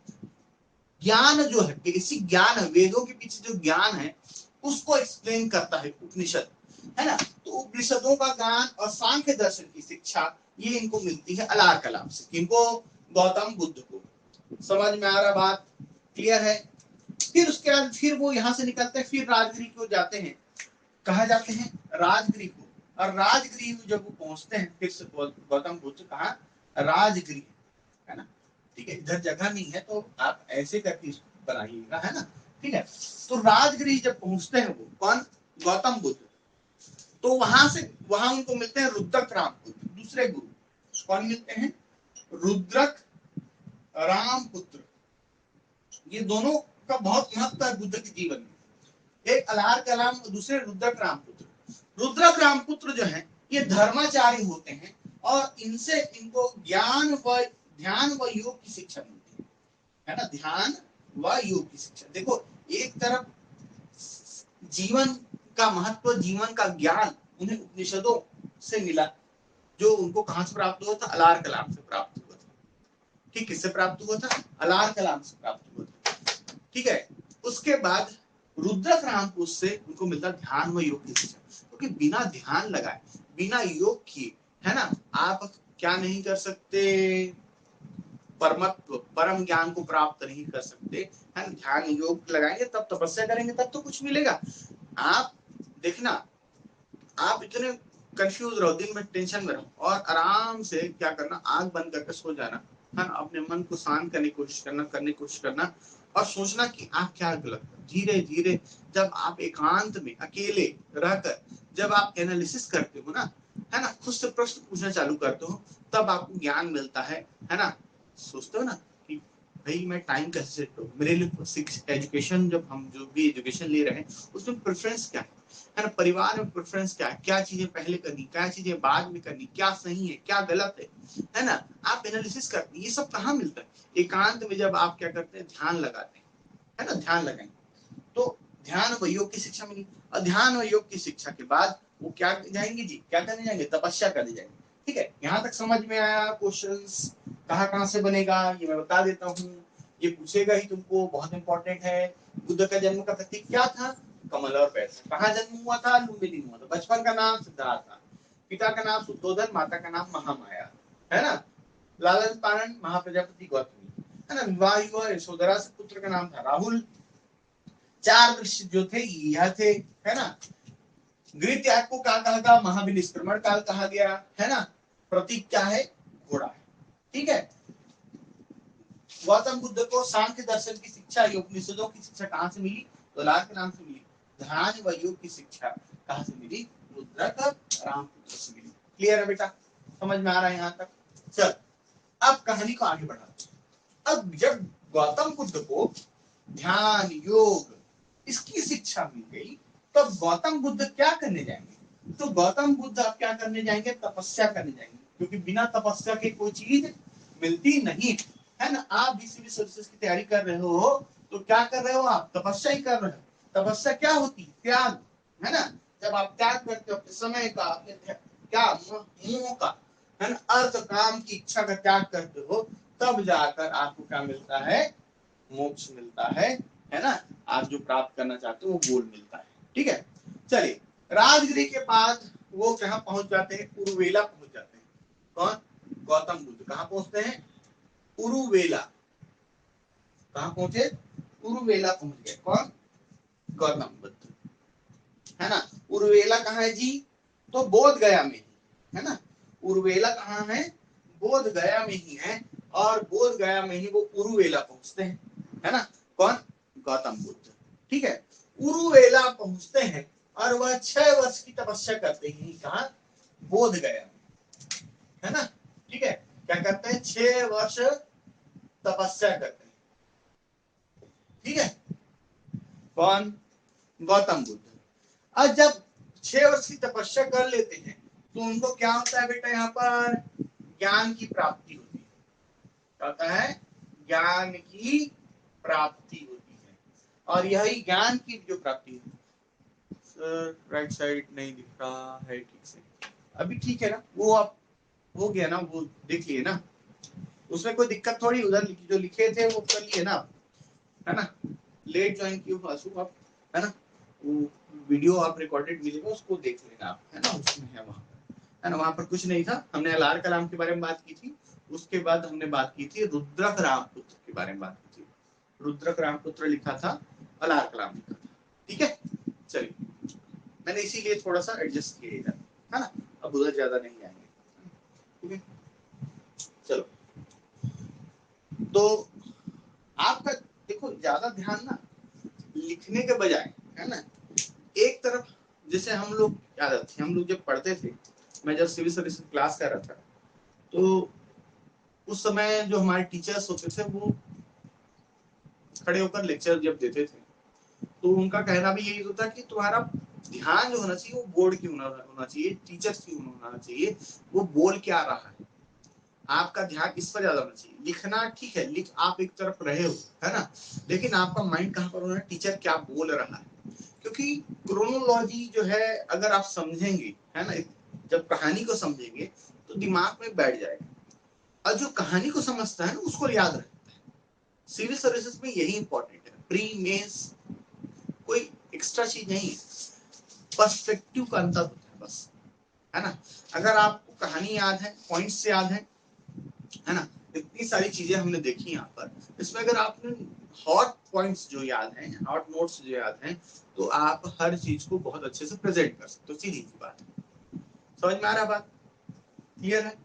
ज्ञान जो है, बेसिक ज्ञान है, वेदों के पीछे जो ज्ञान है उसको एक्सप्लेन करता है उपनिषद, है ना। तो उपनिषदों का ज्ञान और सांख्य दर्शन की शिक्षा ये इनको मिलती है अलार कलाम से। किनको, गौतम बुद्ध को। समझ में आ रहा बात, क्लियर है। फिर उसके बाद फिर वो यहाँ से निकलते हैं, फिर राजगिरी को जाते हैं। कहा जाते हैं, राजगिरी को। और राजगिरी जब वो पहुंचते हैं, फिर से गौतम बुद्ध कहा, राजगिरी, है ना, ठीक है, इधर जगह नहीं है तो आप ऐसे करके बनाइएगा, है ना, ठीक है। तो राजगिरी जब पहुंचते हैं वो, कौन, गौतम बुद्ध, तो वहां उनको मिलते हैं रुद्रक रामपुत्र, दूसरे गुरु। कौन मिलते हैं, रुद्रक रामपुत्र। ये दोनों का बहुत महत्व है बुद्ध के जीवन में, एक अलार कलाम और दूसरे रुद्रक रामपुत्र। रुद्रक रामपुत्र जो है ये धर्माचार्य होते हैं, और इनसे इनको ज्ञान व ध्यान व योग की शिक्षा मिलती है ना, ध्यान व योग की शिक्षा। देखो, एक तरफ जीवन का महत्व, जीवन का ज्ञान उन्हें उपनिषदों से मिला, जो उनको कहां से प्राप्त हुआ था, अलार कलाम से प्राप्त हुआ था। ठीक, किससे प्राप्त हुआ था, अलार कलाम से प्राप्त हुआ था। ठीक है, उसके बाद रुद्रक रामपुर से उनको मिलता ध्यान व योग की शिक्षा, क्योंकि बिना ध्यान लगाए, बिना योग किए, है ना, आप क्या नहीं कर सकते, परमत्व, परम ज्ञान को प्राप्त नहीं कर सकते, है ना। ध्यान योग लगाएंगे, तब तपस्या करेंगे, तब तो कुछ मिलेगा। आप देखना, आप इतने कंफ्यूज रहो, दिन में टेंशन में रहो, और आराम से क्या करना, आंख बंद करके सो जाना, है ना, अपने मन को शांत करने की कोशिश करना, और सोचना कि आप क्या गलत। धीरे धीरे जब आप एकांत में अकेले रहकर जब आप एनालिसिस करते हो ना, है ना, खुद से प्रश्न पूछना चालू करते हो, तब आपको ज्ञान मिलता है ना। सोचते हो ना कि भाई मैं टाइम कैसे सेट करूं, मेरे लिए एजुकेशन, जब हम जो भी एजुकेशन ले रहे हैं उसमें प्रेफरेंस क्या है ना, परिवार में प्रेफरेंस क्या है, क्या चीजें पहले करनी, क्या चीजें बाद में करनी, क्या सही है, क्या गलत है ना, आप एनालिसिस करते हैं। ये सब कहाँ मिलता है, एकांत में जब आप क्या करते हैं, ध्यान लगाते हैं, है ना, ध्यान लगाएंगे तो ध्यान व योग की शिक्षा मिली। और ध्यान व योग की शिक्षा के बाद वो क्या जाएंगे जी, क्या करने जाएंगे, तपस्या करने जाएंगे। ठीक है, यहाँ तक समझ में आया। क्वेश्चंस कहाँ से बनेगा ये मैं बता देता हूँ, ये पूछेगा ही तुमको, बहुत इंपॉर्टेंट है। बुद्ध का जन्म का प्रतीक क्या था, कमल और पैसा। कहाँ जन्म हुआ था, लुम्बिनी हुआ था। बचपन का नाम सिद्धार्थ था, पिता का नाम शुद्धोधन, माता का नाम महामाया, है ना। लालन पालन महाप्रजापति गौतमी, है ना। विवाह हुआ यशोधरा से, पुत्र का नाम था राहुल। चार दृश्य जो थे यह थे, है ना। गृह त्याग को क्या कहा गया, महाविनिष्क्रमण काल कहा गया, है ना। प्रतीक क्या है, घोड़ा है। ठीक है, गौतम बुद्ध को सांख्य दर्शन की शिक्षा, उपनिषदों की शिक्षा कहां से मिली, तो लाल के नाम से मिली। ध्यान व योग की शिक्षा कहां से मिली, रुद्रक रामपुत्र से मिली। क्लियर है बेटा, समझ में आ रहा है यहाँ तक। चल अब कहानी को आगे बढ़ाते हैं। अब जब गौतम बुद्ध को ध्यान योग इसकी शिक्षा मिल गई, तो गौतम बुद्ध क्या करने जाएंगे? तो गौतम बुद्ध आप क्या करने जाएंगे? तपस्या करने जाएंगे, क्योंकि बिना तपस्या के कोई चीज मिलती नहीं है ना। आप भी सिविल सर्विसेज की तैयारी कर रहे हो तो क्या कर रहे हो? आप तपस्या ही कर रहे हो। तपस्या क्या होती? त्याग, है ना। जब आप त्याग करते हो अपने समय का, अपने क्या मोह का, है ना, अर्थ काम की इच्छा का त्याग करते हो, तब जाकर आपको क्या मिलता है? मोक्ष मिलता है ना। आप जो प्राप्त करना चाहते हो वो गोल मिलता है। ठीक है, चलिए राजगिरी के बाद वो कहाँ पहुंच जाते हैं? उरुवेला पहुंच जाते हैं। कौन? गौतम बुद्ध कहाँ पहुंचते हैं? उरुवेला। कहाँ पहुंचे? उरुवेला पहुंच गए। कौन? गौतम बुद्ध, है ना। उरुवेला कहाँ है जी? तो बोध गया में ही, है ना। उरुवेला कहाँ है? बोध गया में ही है, और बोध गया में ही वो उरुवेला पहुंचते हैं, है ना। कौन? गौतम बुद्ध। ठीक है, उरुवेला पहुंचते हैं और वह 6 वर्ष की तपस्या करते हैं। कहाँ? बोध गया, है ना। ठीक है, क्या करते हैं? 6 वर्ष तपस्या करते हैं। ठीक है, कौन? गौतम बुद्ध। और जब 6 वर्ष की तपस्या कर लेते हैं तो उनको क्या होता है बेटा? यहाँ पर ज्ञान की प्राप्ति होती है। क्या होता है? ज्ञान की प्राप्ति होती है। और यही ज्ञान की जो प्राप्ति है, सर राइट साइड नहीं दिख रहा है ठीक से, अभी ठीक है ना? वो आप हो गया ना, वो देख लिए ना, उसमें कोई दिक्कत थोड़ी। उधर जो लिखे थे वो कर लिए ना, है ना। लेट ज्वाइन क्यों आंसू आप, है ना। वो वीडियो आप रिकॉर्डेड मिलेगा, उसको देख लेना आप, है ना। उसमें है वहाँ, है ना। वहाँ पर कुछ नहीं था। हमने अलार कलाम के बारे में बात की थी, उसके बाद हमने बात की थी रुद्रक रामपुत्र के बारे में बात की थी। रुद्रक रामपुत्र लिखा था, अलार कलाम लिखा था। ठीक है, चलिए मैंने इसीलिए थोड़ा सा एडजस्ट किया इधर, है ना। अब उधर ज्यादा नहीं आएंगे। ठीक है, चलो। तो आपका देखो ज्यादा ध्यान ना लिखने के बजाय, है ना, एक तरफ, जैसे हम लोग आदत थी, हम लोग जब पढ़ते थे, मैं जब सिविल सर्विस क्लास कर रहा था, तो उस समय जो हमारे टीचर्स होते थे वो खड़े होकर लेक्चर जब देते थे, तो उनका कहना भी यही होता कि तुम्हारा ध्यान जो होना चाहिए वो बोर्ड की होना चाहिए, टीचर्स की होना चाहिए, वो बोल क्या रहा है। आपका ध्यान इस पर ज्यादा होना चाहिए। लिखना ठीक है, लिख आप एक तरफ रहे हो, है ना, लेकिन आपका माइंड कहाँ पर होना है? टीचर क्या बोल रहा है। क्योंकि क्रोनोलॉजी जो है अगर आप समझेंगे, है ना, जब कहानी को समझेंगे तो दिमाग में बैठ जाएगा, और जो कहानी को समझता है ना उसको याद रखता है। सिविल सर्विसेज में यही इंपॉर्टेंट है। प्री मेंस कोई एक्स्ट्रा चीज नहीं है, पर्सपेक्टिव का अंतर होता है बस, है ना। अगर आपको कहानी याद है, पॉइंट्स याद है ना, इतनी सारी चीजें हमने देखी यहाँ पर, इसमें अगर आपने हॉट पॉइंट्स जो याद हैं, हॉट नोट्स जो याद हैं, तो आप हर चीज को बहुत अच्छे से प्रेजेंट कर सकते हो। सीधी सी बात है, समझ में आ रहा बात? क्लियर है?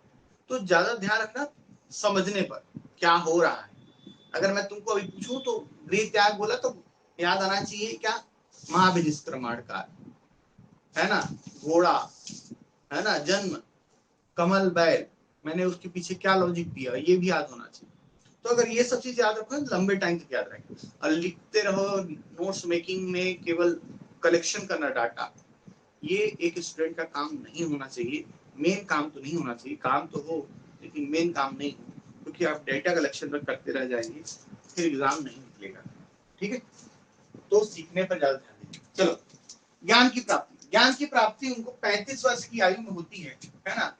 तो ज्यादा ध्यान रखना समझने पर क्या हो रहा है। अगर मैं तुमको अभी पूछूं तो गृह त्याग बोला तो याद आना चाहिए क्या? महाबलिष्क्रमण का, है ना, घोड़ा, है ना, जन्म, कमल, बैल, मैंने उसके पीछे क्या लॉजिक दिया, ये भी याद होना चाहिए। तो अगर ये सब चीज याद रखो लंबे टाइम तक याद रहेंगे। और लिखते रहो, नोट्स मेकिंग में केवल कलेक्शन करना डाटा, ये एक स्टूडेंट का काम नहीं होना चाहिए। मेन काम तो नहीं होना चाहिए, काम तो हो लेकिन मेन काम नहीं हो, क्योंकि आप डेटा कलेक्शन पर करते रह जाएंगे, फिर एग्जाम नहीं निकलेगा। ठीक है, तो सीखने पर ज्यादा ध्यान दीजिए। चलो, ज्ञान की प्राप्ति। ज्ञान की प्राप्ति उनको 35 वर्ष की आयु में होती है ना,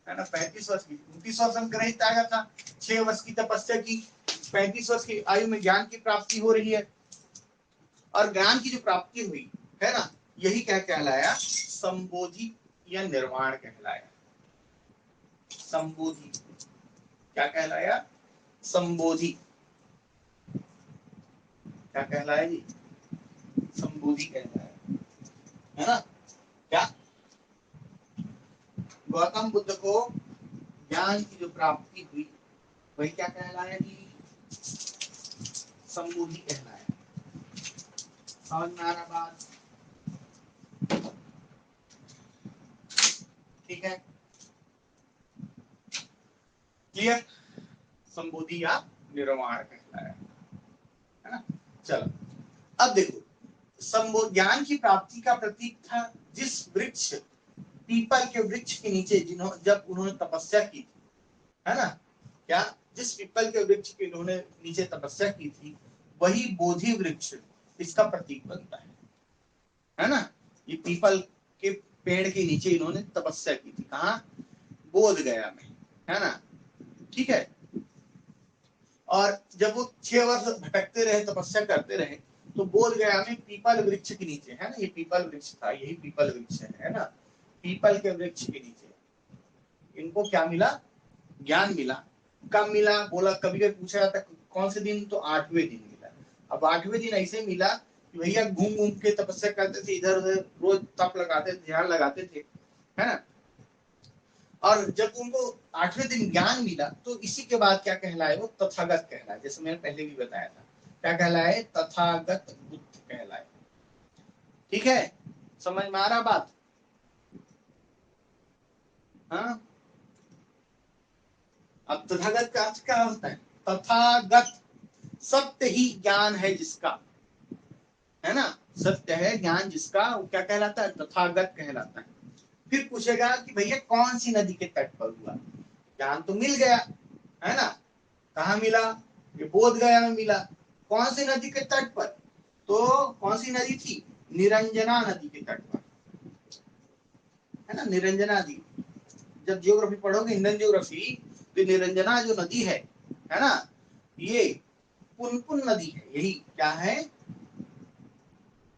है ना। 35 वर्ष की, 29 वर्ष में ग्रहित आया था, 6 वर्ष की तपस्या की, 35 वर्ष की आयु में ज्ञान की प्राप्ति हो रही है। और ज्ञान की जो प्राप्ति हुई, है ना, यही क्या कहलाया? संबोधि या निर्वाण कहलाया। संबोधि क्या कहलाया? संबोधि क्या कहलाया जी? संबोधि कहलाया, है ना। क्या? गौतम बुद्ध को ज्ञान की जो प्राप्ति हुई वही क्या कहलाया जी? संबोधि कहलाया। समझ में आ रहा बात? ठीक है, क्लियर? संबोधि या निर्वाण कहलाया, है ना। चलो अब देखो, ज्ञान की प्राप्ति का प्रतीक था जिस वृक्ष, पीपल के वृक्ष के नीचे जब उन्होंने तपस्या की थी, है ना, क्या, जिस पीपल के वृक्ष के उन्होंने नीचे तपस्या की थी, वही बोधि वृक्ष इसका प्रतीक बनता है ना। ये पीपल के पेड़ के नीचे इन्होंने तपस्या की थी, कहाँ, बोध गया में, है ना, ठीक है। और जब वो 6 वर्ष भटकते रहे, तपस्या करते रहे, तो बोध गया में पीपल वृक्ष के नीचे, है ना, ये पीपल वृक्ष था, यही पीपल वृक्ष है ना, पीपल के वृक्ष के नीचे इनको क्या मिला, ज्ञान मिला। कब मिला, बोला, कभी कभी पूछा जाता कौन से दिन, तो 8वें दिन मिला। अब 8वें दिन ऐसे मिला कि भैया घूम घूम के तपस्या करते थे, इधर उधर रोज तप लगाते थे, ध्यान लगाते थे, है ना। और जब उनको 8वें दिन ज्ञान मिला, तो इसी के बाद क्या कहलाए, वो तथागत कहलाए, जैसे मैंने पहले भी बताया था, क्या कहलाए, तथागत बुद्ध कहलाए। ठीक है, समझ में आ रहा बात, हाँ। अब तथागत का अर्थ क्या होता है, तथागत, सत्य ही ज्ञान है जिसका, है ना, सत्य है ज्ञान जिसका, वो क्या कहलाता है, तथागत कहलाता है। फिर पूछेगा कि भैया कौन सी नदी के तट पर हुआ, ज्ञान तो मिल गया, है ना, कहाँ मिला, ये बोध गया में मिला, कौन सी नदी के तट पर, तो कौन सी नदी थी, निरंजना नदी के तट पर, है ना, निरंजना नदी। जब जियोग्राफी पढ़ोगे, इंडियन जियोग्राफी, तो निरंजना जो नदी है ना, ये पुनपुन नदी है, यही क्या है,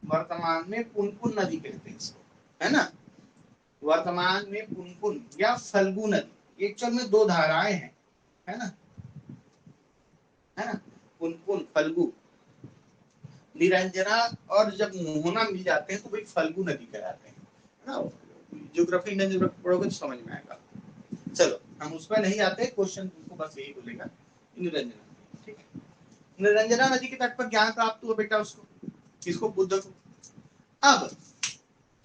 वर्तमान में पुनपुन नदी कहते हैं इसको, है ना, वर्तमान में पुनपुन या फल्गु नदी, एक्चुअल में 2 धाराएं हैं, है ना, पुनपुन फल्गु, निरंजना, और जब मोहना मिल जाते हैं तो भाई फल्गु नदी कहलाते हैं, है ना। ज्योग्राफी, इंडियन ज्योग्राफी पढ़ोगे तो समझ में आएगा। चलो हम उसमें नहीं आते, क्वेश्चन तुमको बस यही बोलेगा, निरंजना, ठीक है। निरंजना नदी के तट पर ज्ञान प्राप्त हुआ बेटा उसको, किसको, बुद्ध को। अब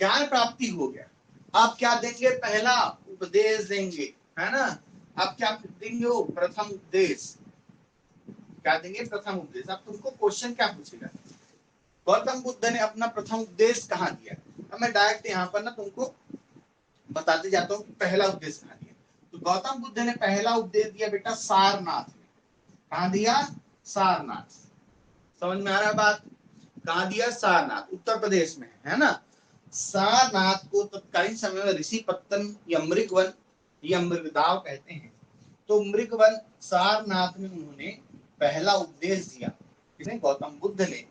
ज्ञान प्राप्ति हो गया, आप क्या देंगे, पहला उपदेश देंगे, है ना। आप क्या देंगे, वो प्रथम उपदेश, क्या देंगे, प्रथम उपदेश। अब तुमको क्वेश्चन क्या पूछेगा, गौतम बुद्ध ने अपना प्रथम उपदेश कहाँ दिया। अब मैं डायरेक्ट यहाँ पर ना तुमको बताते जाता हूँ पहला उपदेश कहाँ दिया। तो गौतम बुद्ध ने पहला उपदेश दिया बेटा सारनाथ में, कहाँ दिया, सारनाथ, समझ में आ रहा है बात, कहाँ दिया, सारनाथ, उत्तर प्रदेश में, है ना। सारनाथ को तत्कालीन समय में ऋषि पत्तन या मृगवन या मृगदाव कहते हैं। तो मृगवन सारनाथ में उन्होंने पहला उपदेश दिया, किसने, गौतम बुद्ध ने,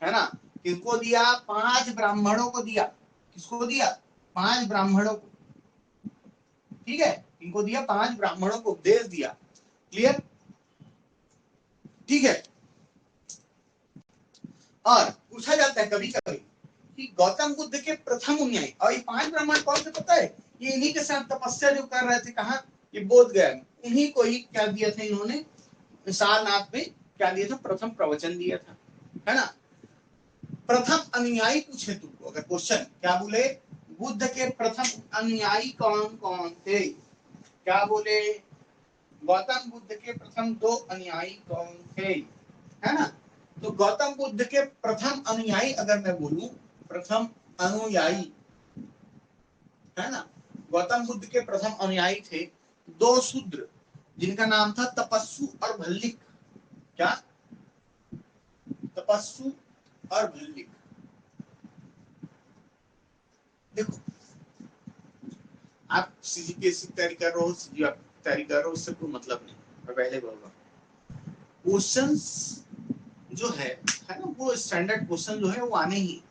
है ना। किसको दिया, 5 ब्राह्मणों को दिया, किसको दिया, 5 ब्राह्मणों को, ठीक है, इनको दिया, 5 ब्राह्मणों को उपदेश दिया, क्लियर, ठीक है। और पूछा जाता है कभी कभी कि गौतम बुद्ध के प्रथम अनुयायी, और ये 5 ब्राह्मण कौन से पता है, ये इन्हीं के साथ तपस्या जो कर रहे थे, कहाँ, ये बोध गया, उन्हीं को ही क्या दिया था इन्होंने, सारनाथ में क्या दिया था, प्रथम प्रवचन दिया था, है ना। प्रथम अनुयायी पूछे तुमको अगर क्वेश्चन, क्या बोले, बुद्ध के प्रथम अनुयायी कौन कौन थे, क्या बोले, गौतम बुद्ध के प्रथम 2 अनुयायी कौन थे, है ना। तो गौतम बुद्ध के प्रथम अनुयायी अगर मैं बोलूं, प्रथम अनुयायी, है ना, गौतम बुद्ध के प्रथम अनुयायी थे 2 शूद्र, जिनका नाम था तपस्सु और भल्लिक, क्या, तपस्सु और भल्लिक। देखो आप सीजीपीएससी तैयारी कर रहे हो, सीजी तैयारी कर रहे हो, उससे कोई मतलब नहीं, मैं पहले बोल रहा हूँ, क्वेश्चंस जो है ना, वो स्टैंडर्ड क्वेश्चन जो है वो आने ही,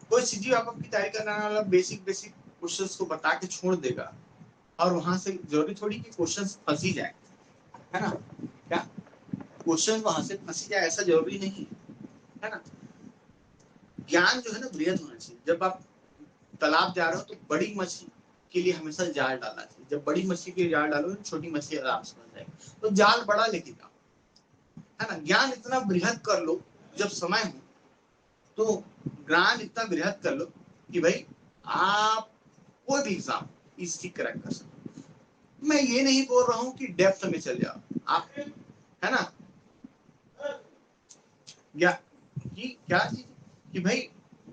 कोई सीजी आपकी तैयारी करने वाला बेसिक क्वेश्चंस को बता के छोड़ देगा, और वहां से जरूरी थोड़ी कि क्वेश्चंस फंस ही जाए, है ना, क्या क्वेश्चन वहां से फंस जाए ऐसा जरूरी नहीं है ना। ज्ञान जो है ना बृहद होना चाहिए। जब आप तालाब जा रहे हो तो बड़ी मछली के लिए हमेशा जाल डालना चाहिए, जब बड़ी मछली के लिए जाल डालो छोटी मछली आराम से बन जाएगी, तो जाल बड़ा लेके जाओ, है ना। ज्ञान इतना बृहद कर लो, जब समय हो तो ज्ञान इतना बृहद कर लो कि भाई आप कोई भी एग्जाम इजी क्रैक कर सकते। मैं ये नहीं बोल रहा हूँ कि डेप्थ में चल जाओ आप, है ना, या कि क्या चीज कि भाई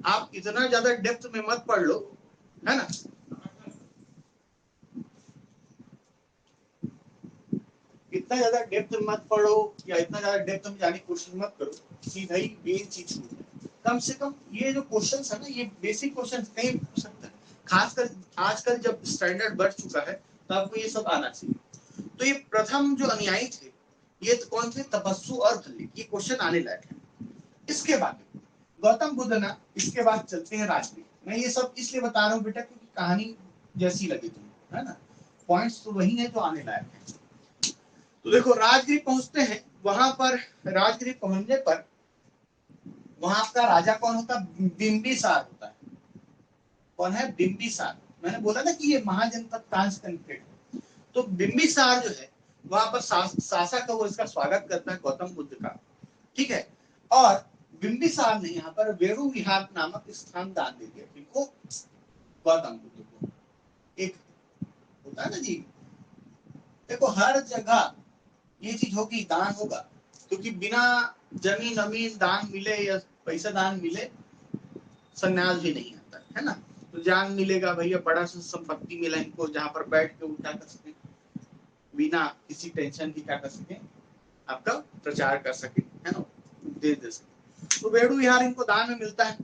आप इतना ज्यादा डेप्थ में मत पढ़ लो, है ना, इतना ज्यादा डेप्थ में मत पढ़ो या इतना ज्यादा डेप्थ में जाने की कोशिश मत करो कि भाई मेन चीज छूट जाए। कम से कम ये जो क्वेश्चंस है ना, ये बेसिक क्वेश्चंस कहीं पूछ सकता है, खासकर आजकल जब स्टैंडर्ड बढ़ चुका है तो आपको ये सब आना चाहिए। तो ये प्रथम जो अनुयायी थे ये तो कौन थे, तपस्सु और भल्लिक, ये क्वेश्चन आने लायक है। इसके बाद गौतम बुद्ध ना, इसके बाद चलते हैं राजगीर। मैं ये सब इसलिए बता रहा हूँ बेटा क्योंकि कहानी जैसी लगी तुम्हें, है ना, पॉइंट्स तो वही है जो आने लायक है। तो देखो राजगीर पहुंचते हैं, वहां पर राजगीर पहुंचने पर वहां का राजा कौन होता, बिंबिसार होता है। कौन है, बिंबिसार। मैंने बोला ना कि ये महाजनपद कांस कनेक्टेड, तो बिंबिसार जो है वहां पर शासक है, वो इसका स्वागत करता है गौतम बुद्ध का, ठीक है। और बिंबिसार ने यहाँ पर वेणु विहार नामक स्थान दान दे दिया, किनको, गौतम बुद्ध को। एक होता है ना जी, देखो हर जगह ये चीज होगी, दान होगा, क्योंकि बिना जमीन अमीन दान मिले या पैसा दान मिले संन्यास भी नहीं आता है ना। तो जान मिलेगा भैया, बड़ा सा संपत्ति मिला इनको, जहां पर बैठ के उठा कर सके, बिना किसी टेंशन की क्या कर सके, आपका प्रचार कर सके, है ना, उपदेश दे सके। तो वेणु विहार इनको दान में मिलता है,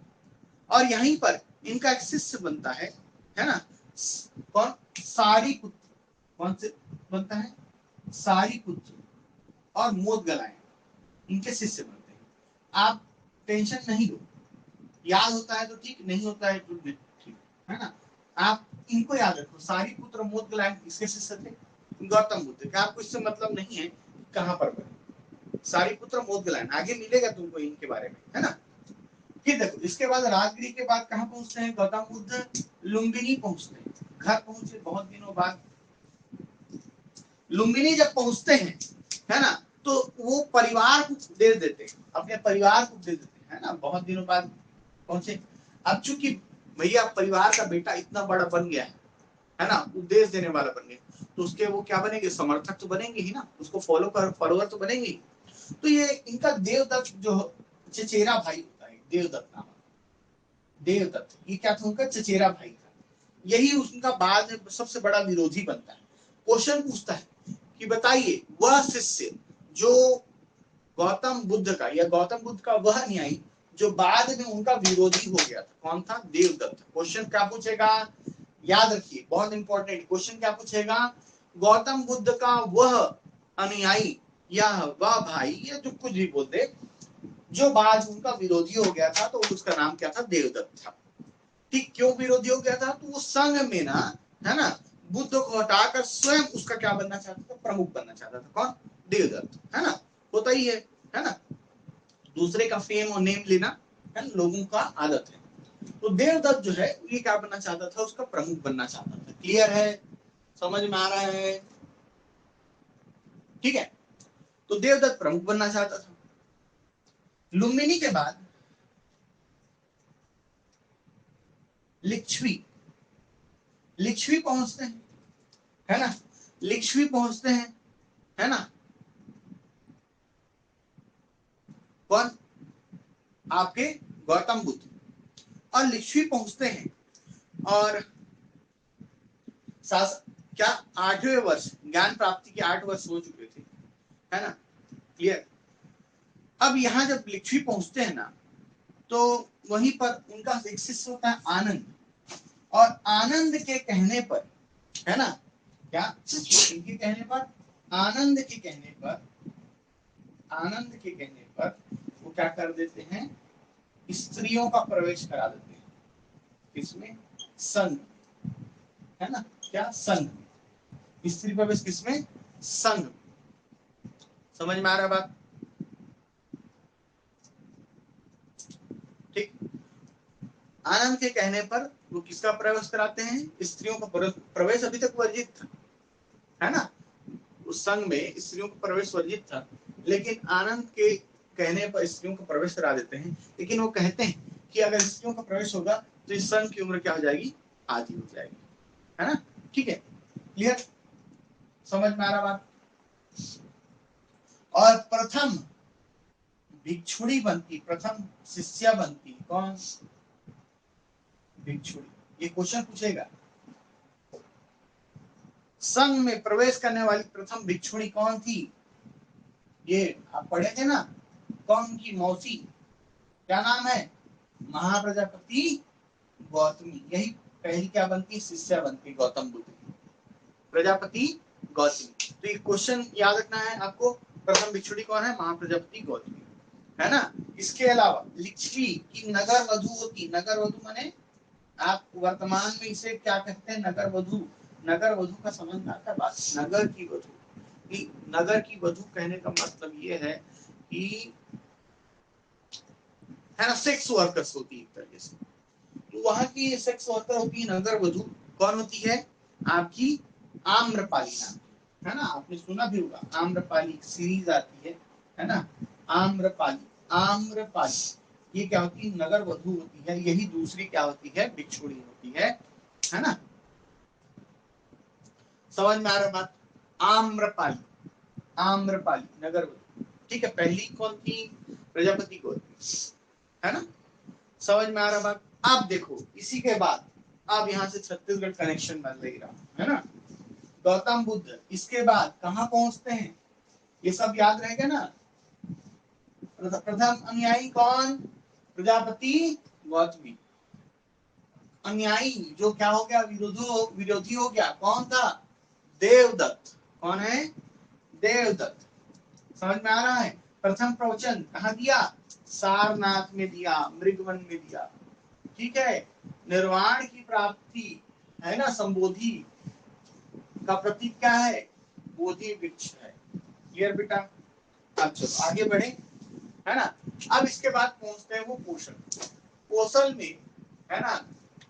और यहीं पर इनका एक शिष्य बनता है ना, कौन, सारिपुत्र। कौन से बनता है, सारिपुत्र और मोदगलायन, इनके शिष्य बनते हैं। आप टेंशन नहीं लो, याद होता है तो ठीक, नहीं होता है तो ठीक, है ना। आप इनको याद रखो, सारिपुत्र मोदगलायन इसके शिष्य थे गौतम बुद्ध के। आपको इससे मतलब नहीं है कहां पर बने सारिपुत्र मोदगलायन, आगे मिलेगा तुमको इनके बारे में, है ना। फिर देखो इसके बाद राजगिरी के बाद कहां पहुंचते हैं गौतम बुद्ध, लुम्बिनी पहुंचते हैं। घर पहुंचे बहुत दिनों बाद। लुम्बिनी जब पहुंचते हैं, है ना, तो वो परिवार को उपदेश देते हैं, अपने परिवार को उपदेश देते हैं, है ना, बहुत दिनों बाद पहुंचे। अब चूंकि भैया परिवार का बेटा इतना बड़ा बन गया है ना, उपदेश देने वाला बन गया, तो उसके वो क्या बनेंगे, समर्थक तो बनेंगे ही ना, उसको फॉलो कर फॉलोअर तो बनेंगे। तो ये इनका देवदत्त जो चचेरा भाई होता है, देवदत्त नाम, देवदत्त, ये क्या था, उनका चचेरा भाई था। यही उनका बाद में सबसे बड़ा विरोधी बनता है। क्वेश्चन पूछता है कि बताइए वह शिष्य जो गौतम बुद्ध का, या गौतम बुद्ध का वह अनुयायी जो बाद में उनका विरोधी हो गया था, कौन था, देवदत्त। क्वेश्चन क्या पूछेगा, याद रखिए बहुत इंपॉर्टेंट क्वेश्चन, क्या पूछेगा, गौतम बुद्ध का वह अनुयायी या वह भाई, या जो कुछ भी बोल दे, जो बाद उनका विरोधी हो गया था, तो उसका नाम क्या था, देवदत्त था। ठीक, क्यों विरोधी हो गया था, तो वो संघ में ना, है ना, बुद्ध को हटाकर स्वयं उसका क्या बनना चाहता था, प्रमुख बनना चाहता था। कौन, देवदत्त, है ना, होता ही है ना, दूसरे का फेम और नेम लेना, है, लोगों का आदत है। तो देवदत्त जो है ये क्या बनना चाहता था, उसका प्रमुख बनना चाहता था। क्लियर है, समझ में आ रहा है, ठीक है। तो देवदत्त प्रमुख बनना चाहता था। लुम्बिनी के बाद लिच्छवी, लिच्छवी पहुंचते हैं, है ना, लिच्छवी पहुंचते हैं, है ना, कौन, आपके गौतम बुद्ध। और लिच्छवी पहुंचते हैं, और क्या 8वें वर्ष, ज्ञान प्राप्ति के 8 वर्ष हो चुके थे, है ना, क्लियर। अब यहाँ जब लिच्छवी पहुंचते हैं ना, तो वहीं पर उनका एक शिष्य होता है आनंद, और आनंद के कहने पर, है ना, क्या इनके कहने पर, आनंद के कहने पर, आनंद के कहने पर वो क्या कर देते हैं, स्त्रियों का प्रवेश करा देते हैं, किसमें, संघ, है ना, क्या, संघ, स्त्री प्रवेश किसमें, संघ। समझ में आ रहा है बात, ठीक। आनंद के कहने पर वो किसका प्रवेश कराते हैं, स्त्रियों का प्रवेश अभी तक वर्जित था, है ना, उस संघ में स्त्रियों का प्रवेश वर्जित था, लेकिन आनंद के कहने पर स्त्रियों का प्रवेश करा देते हैं। लेकिन वो कहते हैं कि अगर स्त्रियों का प्रवेश होगा तो इस संघ की उम्र क्या हो जाएगी, आधी हो जाएगी, है ना, ठीक है, क्लियर, समझ में आ रहा बात। और प्रथम भिक्षुणी बनती, प्रथम शिष्या बनती कौन? भिक्षुणी। ये क्वेश्चन पूछेगा। संघ में प्रवेश करने वाली प्रथम भिक्षुणी कौन थी? ये आप पढ़े थे ना, कौन की मौसी, क्या नाम है? महाप्रजापति गौतमी। यही पहली क्या बनती? शिष्या बनती गौतम बुद्ध की, प्रजापति गौतमी। तो ये क्वेश्चन याद रखना है आपको, प्रथम भिक्षुणी कौन है? महाप्रजापति गौतमी, है ना। इसके अलावा लिच्छवी की नगर वधु होती। नगर वधु माने आप वर्तमान में इसे क्या कहते हैं? नगर वधु। नगर वधु का समझ आता है बात। नगर की वधु, नगर की वधु कहने का मतलब ये है कि, है ना, सेक्स वर्कर्स होती है एक तरीके से। तो वहां की सेक्स वर्कर होती है नगर वधु। कौन होती है? आपकी आम्रपाली नाम, है ना। आपने सुना भी होगा, आम्रपाली सीरीज आती है ना। आम्रपाली, आम्रपाली ये क्या होती है? नगर वधु होती है। यही दूसरी क्या होती है? भिक्षुणी होती है ना। समझ में आ रहा बात? आम्रपाली, आम्रपाली नगर वधु, ठीक है। पहली कौन थी? प्रजापति गौतमी, है ना। समझ में आ रहा बात? अब देखो इसी के बाद अब यहाँ से छत्तीसगढ़ कनेक्शन बन रही रहा, है ना। गौतम बुद्ध इसके बाद कहाँ पहुंचते हैं? ये सब याद रहेगा ना। प्रथम अनुयायी कौन? प्रजापति गौतमी। अनुयायी जो क्या हो गया? विरोधी हो गया। कौन था? देवदत्त। कौन है? देवदत्त। समझ में आ रहा है? प्रथम प्रवचन कहाँ दिया? सारनाथ में दिया, मृगवन में दिया, ठीक है। निर्वाण की प्राप्ति, है ना, संबोधि का प्रतीक क्या है? बोधि वृक्ष है। क्लियर बेटा? अब चलो आगे बढ़े, है ना। अब इसके बाद पहुंचते हैं वो कौशल। कौशल में, है ना,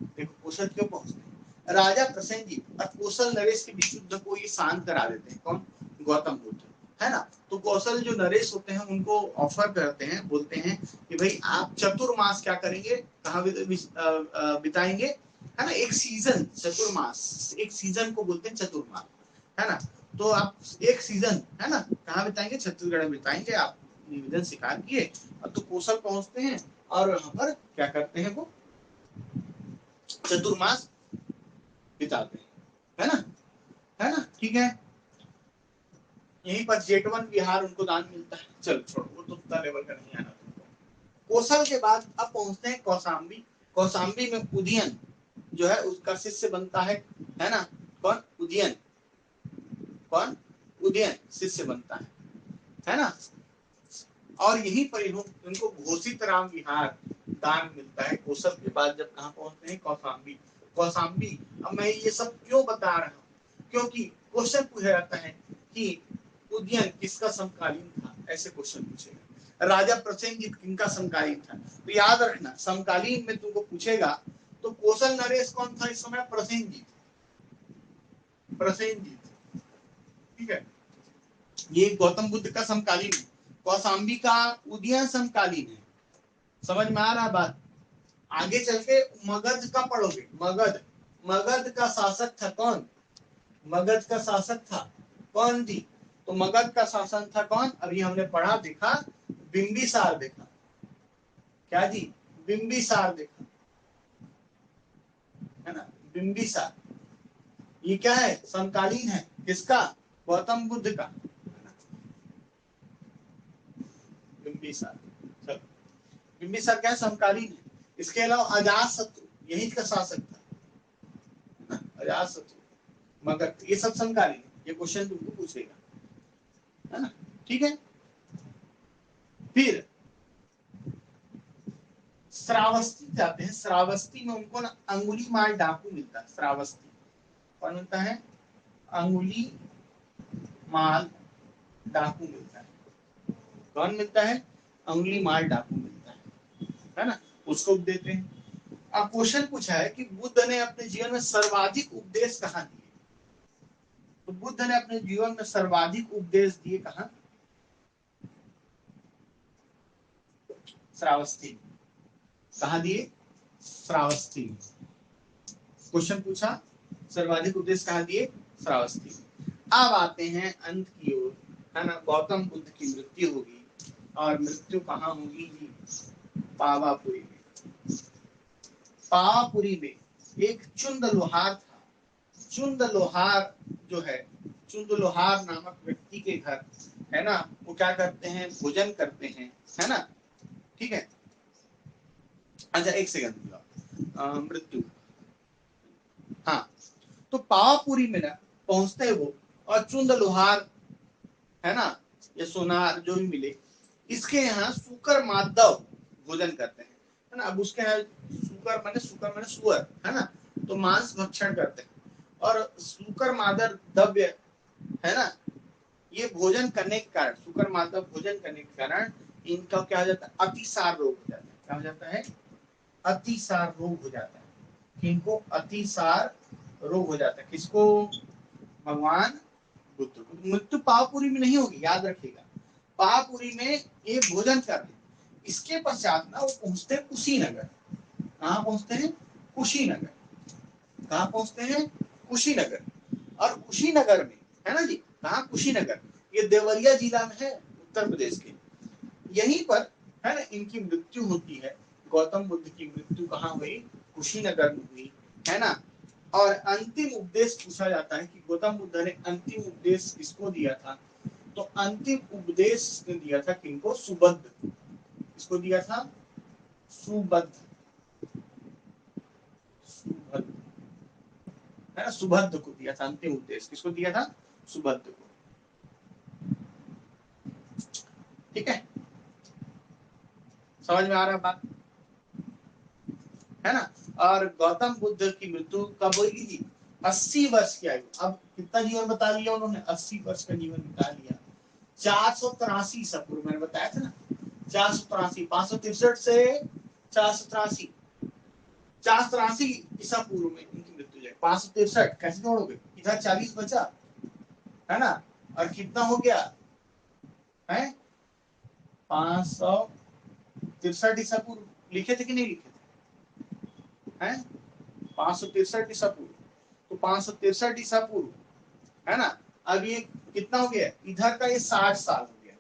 देखो कौशल क्यों पहुंचते हैं? राजा प्रसेनजीत और कौशल नरेश के बीच युद्ध को ये शांत करा देते हैं। कौन? गौतम बुद्ध, है ना। तो कौशल जो नरेश होते हैं उनको ऑफर करते हैं, बोलते हैं कि भाई आप चतुर्मास क्या करेंगे, कहाँ बिताएंगे, है ना। एक सीजन, चतुर्मास, एक सीजन को बोलते हैं चतुर्मास, है ना। तो आप एक सीजन, है ना, कहाँ बिताएंगे? छत्तीसगढ़ में बिताएंगे। आप निवेदन स्वीकार किए और तो कौशल पहुंचते हैं और वहां पर क्या करते हैं? वो चतुर्मास बिताते हैं, है ना, है ना, ठीक है। यहीं पर जेठवन विहार उनको दान मिलता है। चलो छोड़ो, वो तो उतना लेवल का नहीं आना तुमको। कौशल के बाद अब पहुंचते हैं कौशाम्बी। कौशाम्बी में उदयन जो है उसका शिष्य बनता है ना। कौन? उदयन। कौन? उदयन शिष्य बनता है ना। और यहीं पर इनको घोषित राम विहार दान मिलता है। कौशल के बाद जब कहाँ पहुंचते हैं? कौशाम्बी। कौशाम्बी, अब मैं ये सब क्यों बता रहा हूँ? क्योंकि क्वेश्चन पूछा जाता है कि उदयन किसका समकालीन था, ऐसे क्वेश्चन पूछेगा। राजा प्रसेनजीत किनका समकालीन था? तो याद रखना, समकालीन में तुमको पूछेगा तो कौशल नरेश कौन था इस समय? प्रसेनजीत, प्रसेनजीत, ठीक है। ये गौतम बुद्ध का समकालीन है। कौशाम्बी का उदयन समकालीन है। समझ में आ रहा बात? आगे चल के मगध का पढ़ोगे। मगध, मगध का शासक था कौन? मगध का शासक था कौन जी? तो मगध का शासन था कौन? अभी हमने पढ़ा, देखा, बिंबिसार देखा। क्या जी? बिंबिसार देखा, है ना, बिंबिसार। ये क्या है? समकालीन है। किसका? गौतम बुद्ध का, बिंबिसार। चलो, बिंबिसार क्या है? समकालीन है। इसके अलावा अजातशत्रु यही का शासक था, अजातशत्रु, मगध, ये सब समकालीन है। ये क्वेश्चन तुमको पूछेगा, है ना, ठीक है। फिर श्रावस्ती जाते हैं। श्रावस्ती में उनको ना अंगुली माल डाकू मिलता है। श्रावस्ती कौन मिलता है? अंगुली माल डाकू मिलता है। कौन मिलता है? अंगुली माल डाकू मिलता है ना, उसको देते हैं। अब क्वेश्चन पूछा है कि बुद्ध ने अपने जीवन में सर्वाधिक उपदेश कहाँ दिए? तो बुद्ध ने अपने जीवन में सर्वाधिक उपदेश दिए कहाँ? श्रावस्ती। कहाँ दिए? श्रावस्ती। क्वेश्चन पूछा, सर्वाधिक उपदेश कहाँ दिए? श्रावस्ती। अब आते हैं अंत की ओर, है ना। गौतम बुद्ध की मृत्यु होगी और मृत्यु कहाँ होगी जी? पावापुरी में। पावापुरी में एक चुंद लोहार था। चुंद लोहार जो है, चुंद लोहार नामक व्यक्ति के घर, है ना, वो क्या करते हैं, भोजन करते हैं, है ना, ठीक है। अच्छा एक सेकंड, मृत्यु, हाँ, तो पावापुरी में ना पहुंचते हैं वो, और चुंद लोहार, है ना, ये सोनार जो भी मिले, इसके यहाँ सुकर माधव भोजन करते हैं, है ना। अब उसके यहाँ सुकर माने सुअर, है ना, तो मांस भक्षण करते हैं, और सुकर माधव द्रव्य, है ना, ये भोजन करने के कारण, सुकर माधव भोजन करने के कारण इनका क्या हो जाता है, अतिसार रोग हो जाता है। क्या हो जाता है? अतिसार रोग हो जाता है। इनको अतिसार रोग हो जाता है। किसको? भगवान बुद्ध को। मृत्यु पावपुरी में नहीं होगी, याद रखिएगा। पावपुरी में ये भोजन कर रहे, इसके पश्चात ना वो पहुंचते हैं कुशीनगर। कहाँ पहुंचते हैं? कुशीनगर। कहाँ पहुंचते हैं? कुशीनगर। और कुशीनगर में, है ना जी, कहाँ? कुशीनगर, ये देवरिया जिला में है, उत्तर प्रदेश के। यहीं पर, है ना, इनकी मृत्यु होती है। गौतम बुद्ध की मृत्यु कहाँ हुई? कुशीनगर में हुई, है ना। और अंतिम उपदेश पूछा जाता है कि गौतम बुद्ध ने अंतिम उपदेश किसको दिया था? तो अंतिम उपदेश ने दिया था किनको? सुबद्ध। किसको दिया था? सुबद्ध। सुबद्ध, है ना, सुबद्ध को दिया था अंतिम उपदेश। किसको दिया था? सुबद्ध को। ठीक है, समझ में आ रहा है बात, है ना। और गौतम बुद्ध की मृत्यु कब हुई थी? 80 वर्ष की आयु। अब कितना जीवन बता लिया उन्होंने? 80 वर्ष का जीवन बिता लिया। 483 ईसा पूर्व, मैंने बताया था ना, 483, 563 से 483, 483 ईसा पूर्व में इनकी मृत्यु है। 563 कैसे जोड़ोगे? इधर 40 बचा, है ना, और कितना हो गया है? 563 ईसा पूर्व लिखे थे कि नहीं लिखे थे? हैं 563 ईसा पूर्व, तो 563 ईसा पूर्व, है ना। अब ये कितना हो गया? इधर का ये 60 साल हो गया,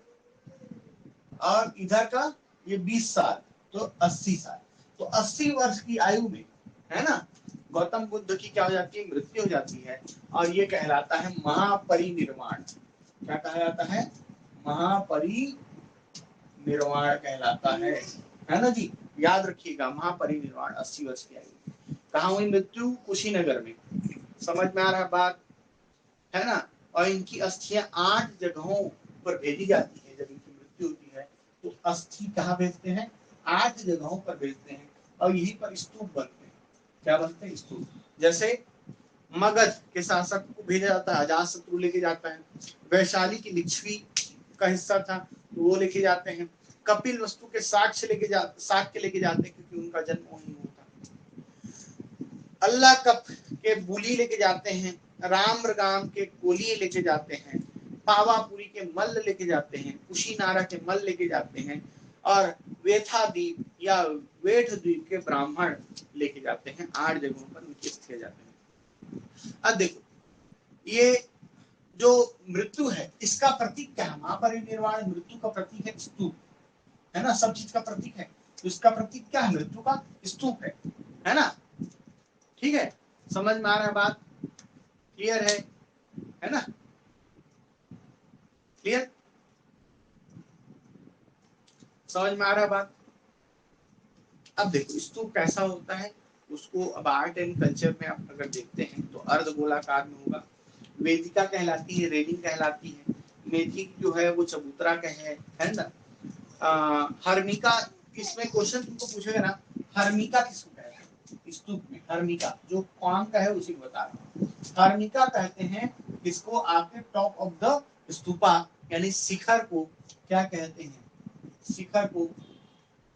और इधर का ये 20 साल, तो 80 साल। तो 80 वर्ष की आयु में, है ना, गौतम बुद्ध की क्या हो जाती है? मृत्यु हो जाती है। और ये कहलाता है महापरिनिर्वाण। क्या कहा जाता है? महापरिनिर्वाण कहलाता है ना जी। याद रखिएगा, महापरिनिर्वाण 80 वर्ष की आयु। कहाँ हुई मृत्यु? कुशीनगर में। समझ में आ रहा है बात, है ना। और इनकी अस्थियां 8 जगहों पर भेजी जाती है। जब इनकी मृत्यु होती है तो अस्थि कहाँ भेजते हैं? 8 जगहों पर भेजते हैं, और यहीं पर स्तूप बनते हैं। क्या बनते हैं? स्तूप। जैसे मगध के शासक को भेजा जाता है, अजातशत्रु लेके जाता है। वैशाली की लिच्छवी का हिस्सा था, तो वो लेके जाते हैं। कपिल वस्तु के साक्ष्य लेके जाते हैं, क्योंकि उनका जन्म वहीं हुआ था। अल्लाह कप के बुली लेके जाते हैं। रामगाम के कोलिए लेके जाते हैं। पावापुरी के मल्ल लेके जाते हैं। कुशीनारा के मल्ल लेके जाते हैं। और वेथा द्वीप या वेठ द्वीप के ब्राह्मण लेके जाते हैं। 8 जगहों पर उनके किए जाते हैं। अब देखो, ये जो मृत्यु है, इसका प्रतीक क्या है? महापरिनिर्वाण मृत्यु का प्रतीक है स्तूप, है ना, सब चीज का प्रतीक है। तो इसका प्रतीक क्या है? मृत्यु का स्तूप है ना। ठीक है, समझ में आ रहा है बात? क्लियर है ना? क्लियर, समझ में आ रहा है बात? अब देखो स्तूप कैसा होता है, उसको अब आर्ट एंड कल्चर में आप अगर देखते हैं तो अर्ध गोलाकार में होगा। वेदिका कहलाती है, रेलिंग कहलाती है। मेथी जो है वो चबूतरा का है ना। हर्मिका, इसमें क्वेश्चन तुमको पूछेगा ना, हर्मिका किसको कहते हैं? स्तूप में हर्मिका जो कौन का है उसी को बता रहा हूँ। हर्मिका कहते हैं इसको, आपके टॉप ऑफ द स्तूपा, यानी शिखर को क्या कहते हैं? शिखर को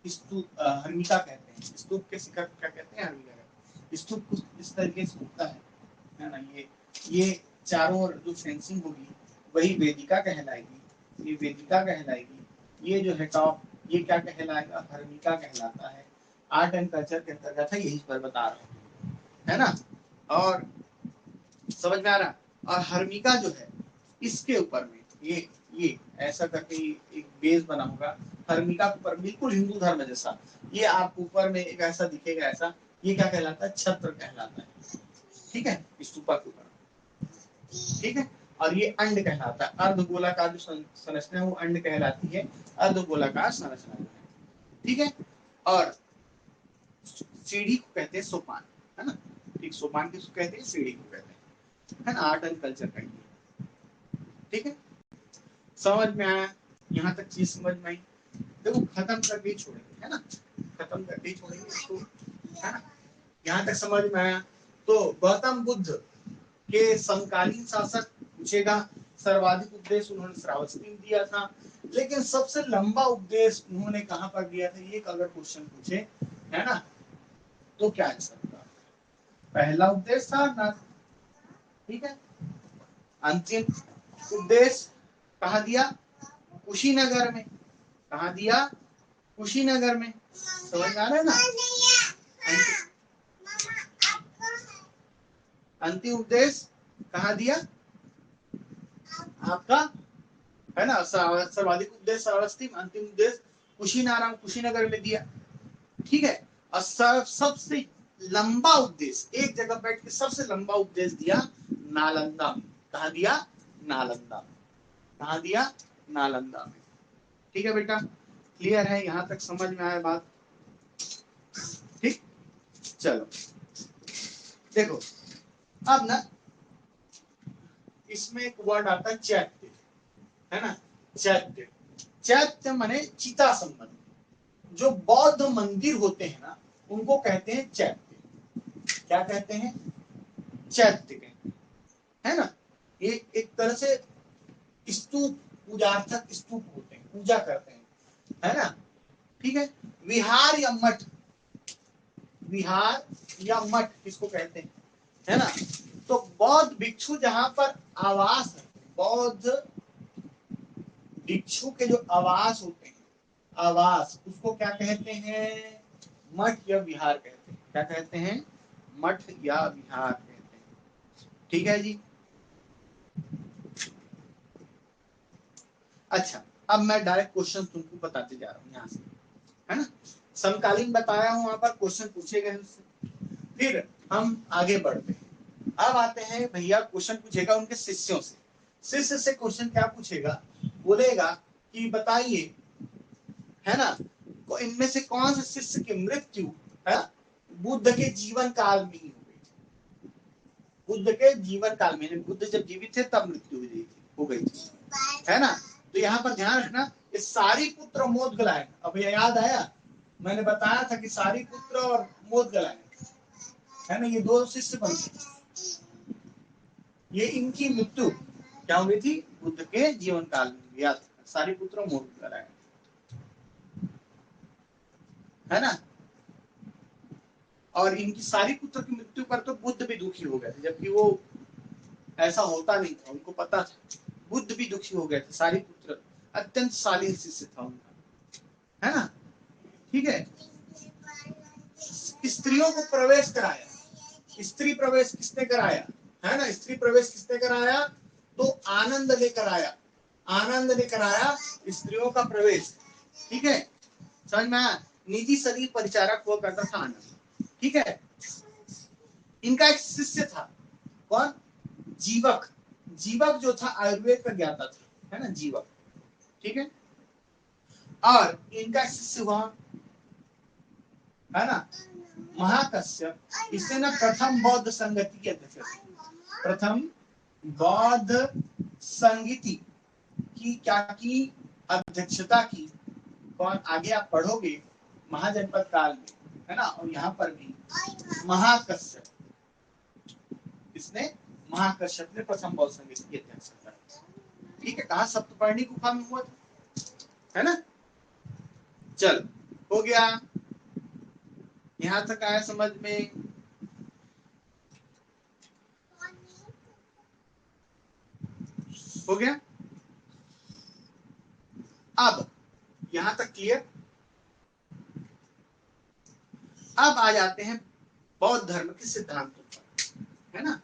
हर्मिका कहते हैं। स्तूप के शिखर को क्या कहते हैं? हर्मिका कहते हैं। स्तूप कुछ इस तरीके से होता है ना। ये चारों ओर जो फेंसिंग होगी वही वेदिका कहलाएगी। ये वेदिका कहलाएगी। ये जो है टॉप, ये क्या कहलाएगा? हर्मिका कहलाता है। आर्ट एंड कल्चर के अंतर्गत है, यही पर बता रहा हूँ, है ना। और समझ में आ रहा? और हर्मिका जो है, इसके ऊपर में ये ये ऐसा करके एक बेस बना होगा हर्मिका के ऊपर, बिल्कुल हिंदू धर्म जैसा। ये आपको ऊपर में एक ऐसा दिखेगा ऐसा, ये क्या कहलाता है? छत्र कहलाता है। ठीक है, स्तूपा के ऊपर। ठीक है, और ये अंड कहलाता है। अर्धगोलाकार जो संरचना है वो अंड कहलाती है, अर्धगोलाकार संरचना। ठीक है, और सीढ़ी को कहते हैं सोपान, है ना। ठीक, सोपान किसको कहते हैं? सीढ़ी को कहते हैं, है ना। आर्ट एंड कल्चर का। ठीक है, समझ में आया? यहाँ तक चीज समझ में आई? देखो खत्म करके ही छोड़ेंगे, है ना, खत्म करके ही छोड़ेंगे इसको, है ना। यहाँ तक समझ में आया? तो गौतम बुद्ध के समकालीन शासक पूछेगा, सर्वाधिक उपदेश उन्होंने श्रावस्ती में दिया था, लेकिन सबसे लंबा उपदेश उन्होंने कहाँ पर दिया था? ये अगर क्वेश्चन पूछे, है ना, तो क्या आंसर होगा? पहला उपदेश सारनाथ। ठीक है, अंतिम उपदेश कहाँ दिया? कुशीनगर में। कहाँ दिया? कुशीनगर में। समझ आ रहा है ना? अंतिम उपदेश कहाँ दिया आपका? है ना, सर्वाधिक उपदेश श्रावस्ती में, अंतिम उपदेश कुशीनगर में दिया। ठीक है, और सबसे लंबा उपदेश एक जगह बैठ के सबसे लंबा उपदेश दिया नालंदा में। कहा दिया? नालंदा में। कहा दिया? नालंदा में। ठीक है बेटा, क्लियर है? यहां तक समझ में आया बात? ठीक, चलो देखो, अब ना इसमें एक वर्ड आता है चैत्य, है ना। चैत्य, चैत्य माने चिता संबंध। जो बौद्ध मंदिर होते हैं ना, उनको कहते हैं चैत्य। क्या कहते हैं? चैत्य कहते हैं, है ना। ये एक तरह से स्तूप, पूजार्थक स्तूप होते हैं, पूजा करते हैं, है ना। ठीक है, विहार या मठ, विहार या मठ किसको कहते हैं, है ना। तो बौद्ध भिक्षु जहां पर आवास है, बौद्ध भिक्षु के जो आवास होते हैं, आवास, उसको क्या कहते हैं? मठ या विहार कहते हैं। क्या कहते हैं? मठ या विहार कहते हैं। ठीक है जी। अच्छा, अब मैं डायरेक्ट क्वेश्चन तुमको बताते जा रहा हूँ यहाँ से, है ना। समकालीन बताया हूँ, वहां पर क्वेश्चन पूछे गए उससे। फिर हम आगे बढ़ते हैं। अब आते हैं भैया, क्वेश्चन पूछेगा उनके शिष्यों से। शिष्य से क्वेश्चन क्या पूछेगा? बोलेगा कि बताइए, है ना, इनमें से कौन से शिष्य की मृत्यु, है, बुद्ध के जीवन काल में ही हो गई? बुद्ध के जीवन काल में, बुद्ध जब जीवित थे तब मृत्यु हो गई थी, है ना। तो यहाँ पर ध्यान रखना, ये सारिपुत्र और मोदगलायन। अब ये याद आया? मैंने बताया था कि सारिपुत्र और मोदगलायन, है ना, ये दो शिष्य बनते। ये इनकी मृत्यु क्या हुई थी? बुद्ध के जीवन काल में। याद, सारिपुत्र और मोदगलायन, है ना। और इनकी सारिपुत्र की मृत्यु पर तो बुद्ध भी दुखी हो गए थे, जबकि वो ऐसा होता नहीं था, उनको पता था। बुद्ध भी दुखी हो गए थे। सारिपुत्र अत्यंत शालीन शिष्य था उनका, है ना। ठीक है, स्त्रियों को प्रवेश कराया। स्त्री प्रवेश किसने कराया? है ना, स्त्री प्रवेश किसने कराया? तो आनंद लेकर आया, आनंद लेकर आया स्त्रियों का प्रवेश। ठीक है, समझ में आया? निजी शरीर परिचारक हुआ करता था आनंद। ठीक है, इनका एक शिष्य था, कौन? जीवक। जीवक जो था आयुर्वेद का ज्ञाता था, है ना, जीवक। ठीक है, और इनका शिष्य हुआ, है ना, महाकश्यप। इसने ना प्रथम बौद्ध संगति की अध्यक्षता, प्रथम बौद्ध संगति की क्या की? अध्यक्षता की। कौन? आगे आप पढ़ोगे महाजनपद काल में, है ना। और यहाँ पर भी महाकश्यप, इसने, महाकश्यप ने प्रथम बौद्ध संगति की अध्यक्षता। ठीक है, कहा? सप्तपर्णी गुफा में हुआ था, है ना। चल, हो गया, यहां तक आया समझ में? हो गया? अब यहां तक क्लियर? अब आ जाते हैं बौद्ध धर्म के सिद्धांतों पर, है ना।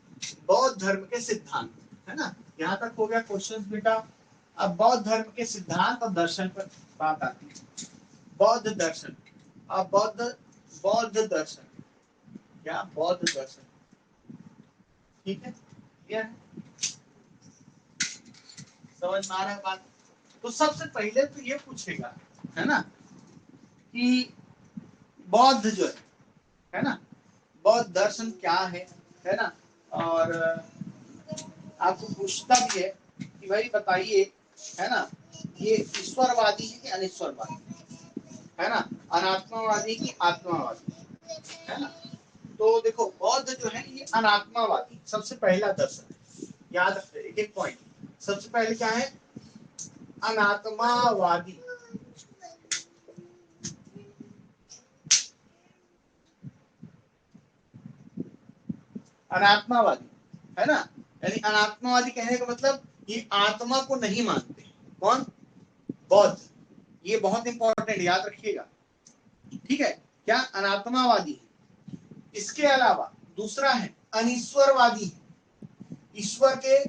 बौद्ध धर्म के सिद्धांत, है ना। यहां तक हो गया क्वेश्चन बेटा? अब बौद्ध धर्म के सिद्धांत और दर्शन पर बात आती है। बौद्ध दर्शन, अब बौद्ध दर्शन, क्या बौद्ध दर्शन, ठीक है, क्लियर है, समझ में आ रहा है बात। तो सबसे पहले तो ये पूछेगा, है ना, कि बौद्ध जो है ना, बौद्ध दर्शन क्या है ना, और आपको पूछता भी है कि भाई बताइए, है ना, ये ईश्वरवादी है कि अनिश्वरवादी, है ना, अनात्मावादी की आत्मावादी, है ना। तो देखो बौद्ध जो है ये अनात्मावादी सबसे पहला दर्शन है, याद रखते एक एक पॉइंट। सबसे पहले क्या है, अनात्मावादी, अनात्मावादी, है ना, यानी अनात्मावादी कहने का मतलब ये आत्मा को नहीं मानते। कौन, बौद्ध, ये बहुत इंपॉर्टेंट याद रखिएगा, ठीक है, क्या अनात्मावादी है। इसके अलावा दूसरा है अनिश्वरवादी, ईश्वर के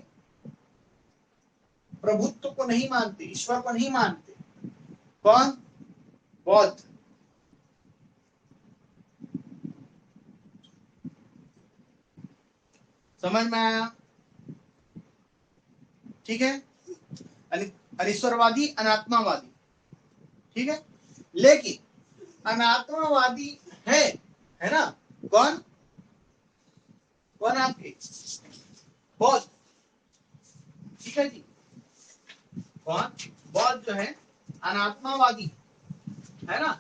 प्रभुत्व को नहीं मानते, ईश्वर को नहीं मानते। कौन, बौद्ध। समझ में आया, ठीक है, अनिश्वरवादी अनात्मावादी, ठीक है। लेकिन अनात्मावादी है ना, कौन, कौन आपके, बौद्ध, ठीक है जी, कौन, बौद्ध जो है अनात्मावादी, है ना,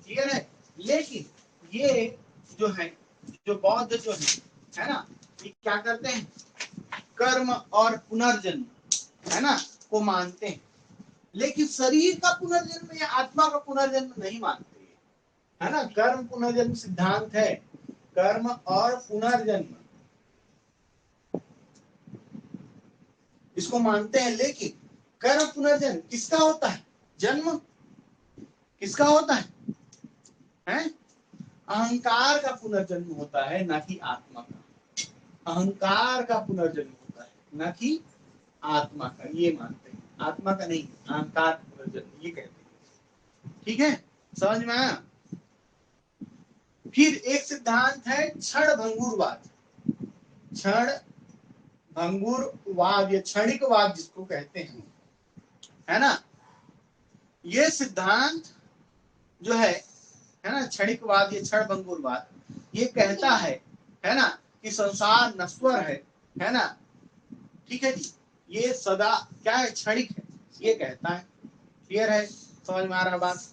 क्लियर है। लेकिन ये जो है, जो बौद्ध जो है ना, ये क्या करते हैं, कर्म और पुनर्जन्म, है ना, को मानते हैं। लेकिन शरीर का पुनर्जन्म या आत्मा का पुनर्जन्म नहीं मानते, है ना। कर्म पुनर्जन्म सिद्धांत है, कर्म और पुनर्जन्म इसको मानते हैं। लेकिन कर्म पुनर्जन्म किसका होता है, जन्म किसका होता है, अहंकार का पुनर्जन्म होता है, न कि आत्मा का। अहंकार का पुनर्जन्म होता है, न कि आत्मा का, ये मानते हैं। आत्मा का नहीं, अहंकार का पुनर्जन्म ये कहते हैं, ठीक है, समझ में आया। फिर एक सिद्धांत है क्षण भंगुरवाद, क्षण भंगुरवाद या क्षणिकवाद जिसको कहते हैं, है ना। ये सिद्धांत जो है ना, क्षणिकवाद या क्षण भंगुरवाद, ये कहता है ना, कि संसार नश्वर है ना, ठीक है जी, ये सदा क्या है, क्षणिक है, ये कहता है। क्लियर है, समझ में आ रहा बात,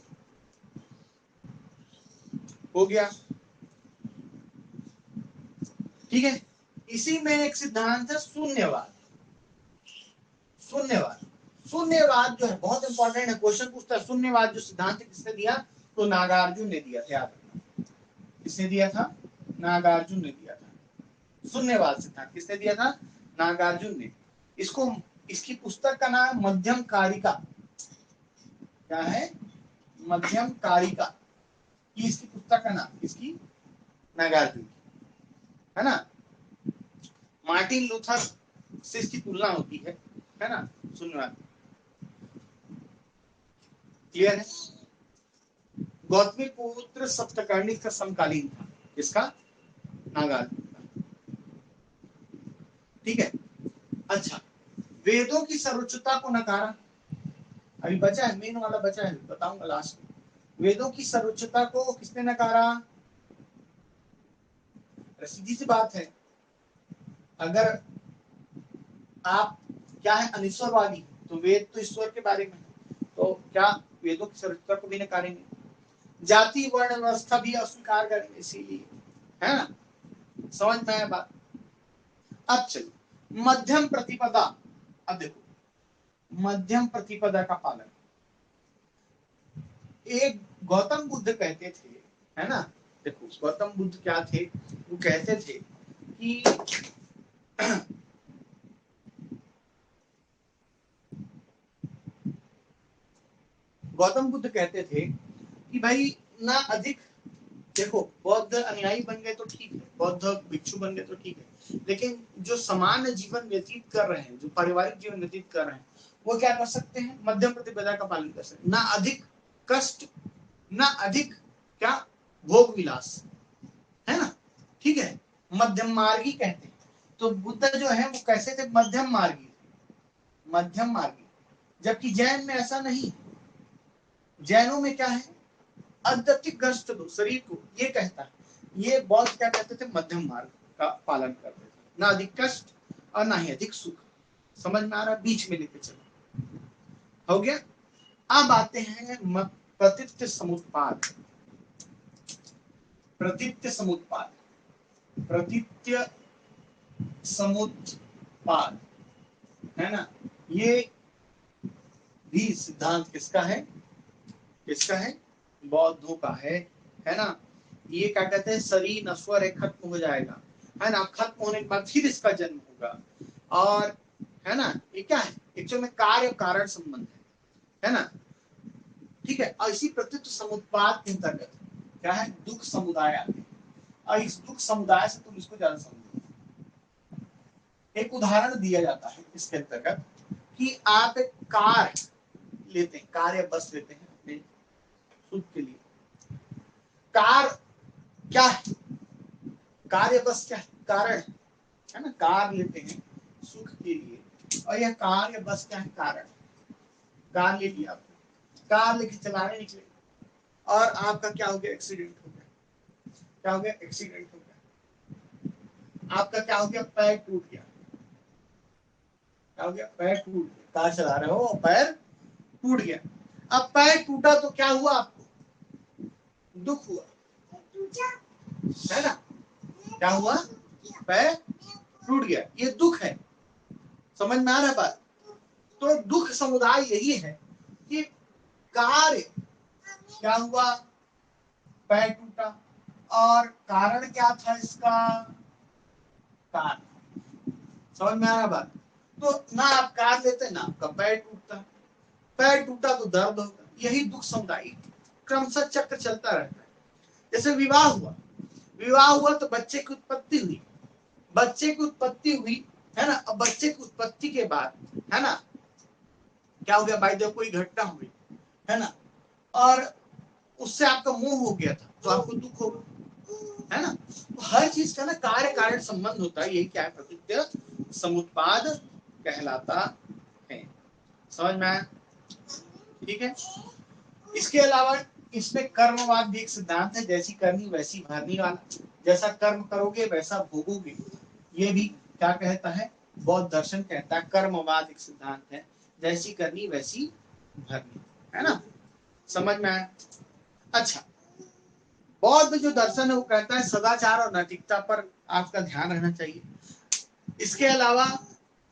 हो गया, ठीक है। इसी में एक सिद्धांत है शून्यवाद, शून्यवाद, शून्यवाद जो है बहुत इंपॉर्टेंट है, क्वेश्चन पूछता है शून्यवाद जो सिद्धांत किसने दिया, तो नागार्जुन ने दिया था, याद रखना, किसने दिया था, नागार्जुन ने दिया था। शून्यवाद सिद्धांत किसने दिया था, नागार्जुन ने। इसको, इसकी पुस्तक का नाम मध्यम कारिका, क्या है, मध्यम कारिका, इसकी पुस्तक का नाम, इसकी, नागार्जुन, है ना। मार्टिन लूथर से इसकी तुलना होती है ना, शून्यवाद, क्लियर है। गौतमी पुत्र सप्तकर्णी का समकालीन था, इसका, नागार्जुन का, ठीक है। अच्छा, वेदों की सर्वोच्चता को नकारा, अभी बचा है, मेन वाला बचा है, बताऊंगा लास्ट में। वेदों की सर्वोच्चता को किसने नकारा, सीधी सी बात है, अगर आप क्या है, अनिश्वरवादी, तो वेद तो ईश्वर के बारे में, तो क्या वेदों की सर्वोच्चता को भी नकारेंगे, जाति वर्ण व्यवस्था भी अस्वीकार करेंगे, इसीलिए, है ना, समझ में आया बात। अब चलिए मध्यम प्रतिपदा, अब देखो मध्यम प्रतिपदा का पालन, एक गौतम बुद्ध कहते थे, है ना, देखो गौतम बुद्ध क्या थे, वो कहते थे कि गौतम बुद्ध कहते थे कि भाई ना अधिक देखो बौद्ध अनुयायी बन गए तो ठीक है, बौद्ध भिक्षु बन गए तो ठीक है, लेकिन जो सामान्य जीवन व्यतीत कर रहे हैं, जो पारिवारिक जीवन व्यतीत कर रहे हैं, वो क्या कर सकते हैं? मध्यम प्रतिपदा का पालन कर सकते हैं। ना अधिक कष्ट, ना अधिक क्या भोग विलास, है ना, ठीक है, मध्यम मार्गी कहते हैं। तो बुद्ध जो है वो कैसे थे? मध्यम मार्गी, मध्यम मार्गी। जबकि जैन में ऐसा नहीं, जैनों में क्या है? अत्यधिक कष्ट दो शरीर को, ये कहता है। ये बौद्ध क्या कहते थे? मध्यम मार्ग का पालन करते थे, ना अधिक कष्ट और ना ही अधिक सुख। समझ में आ रहा? बीच में लेके चलो, हो गया। अब आते हैं प्रतीत्य समुत्पाद। प्रतीत्य समुत्पाद, प्रतीत्य समुत्पाद, है ना, ये भी सिद्धांत किसका है? किसका है? बौद्धों का है ना। ये क्या कहते हैं? शरीर नश्वर है, खत्म हो जाएगा, है ना, खत्म होने के बाद फिर इसका जन्म होगा, और है ना, ये क्या है? एक्चुअल में कार्य कारण संबंध है ना, ठीक है। और इसी प्रतीत्व समुत्पाद के अंतर्गत क्या है? दुख समुदाय आते हैं, और इस दुख समुदाय से तुम इसको ज्यादा समझो। एक उदाहरण दिया जाता है इसके अंतर्गत कि आप एक कार लेते हैं, कार या बस लेते हैं अपने सुख के लिए। कार क्या है? कार या बस क्या है? कारण है ना, कार लेते हैं सुख के लिए, और यह कार या बस क्या है? कारण। कार ले लिया आपने, कार लेके चलाने निकले, और आपका क्या हो गया? एक्सीडेंट हो गया। क्या हो गया? एक्सीडेंट हो गया। आपका क्या हो गया? पैर टूट गया। क्या हो गया? पैर टूट गया। कार चला रहे हो, पैर टूट गया। अब पैर टूटा तो क्या हुआ? आपको दुख हुआ, है ना। क्या हुआ? पैर टूट गया, ये दुख है। समझ में आ रहा है बात? तो दुख समुदाय यही है कि कार्य क्या हुआ? पैर टूटा, और कारण क्या था इसका? कार। समझ में आ रहा बात? तो ना आप कार लेते, ना आपका पैर टूटता। पैर टूटा तो दर्द होगा, यही दुख समुदाय क्रमशः चक्र चलता रहता है। जैसे विवाह हुआ, विवाह हुआ तो बच्चे की उत्पत्ति हुई, बच्चे की उत्पत्ति हुई, है ना। अब बच्चे की उत्पत्ति के बाद, है ना, क्या हो गया? भाई देखो कोई घटना हुई, है ना, और उससे आपका मोह हो गया था, तो आपको दुख होगा, है ना। तो हर चीज का ना कार्य कारण संबंध होता है, यही क्या है? प्रतीत्य समुत्पाद कहलाता है। समझ में आया? ठीक है। इसके अलावा इसमें कर्मवाद भी एक सिद्धांत है, जैसी करनी वैसी भरनी वाला। जैसा कर्म करोगे वैसा भोगोगे, ये भी क्या कहता है? बौद्ध दर्शन कहता है। कर्मवाद एक सिद्धांत है, जैसी करनी वैसी भरनी, है ना। समझ में आया? अच्छा, बौद्ध जो दर्शन है वो कहता है सदाचार और नैतिकता पर आपका ध्यान रहना चाहिए। इसके अलावा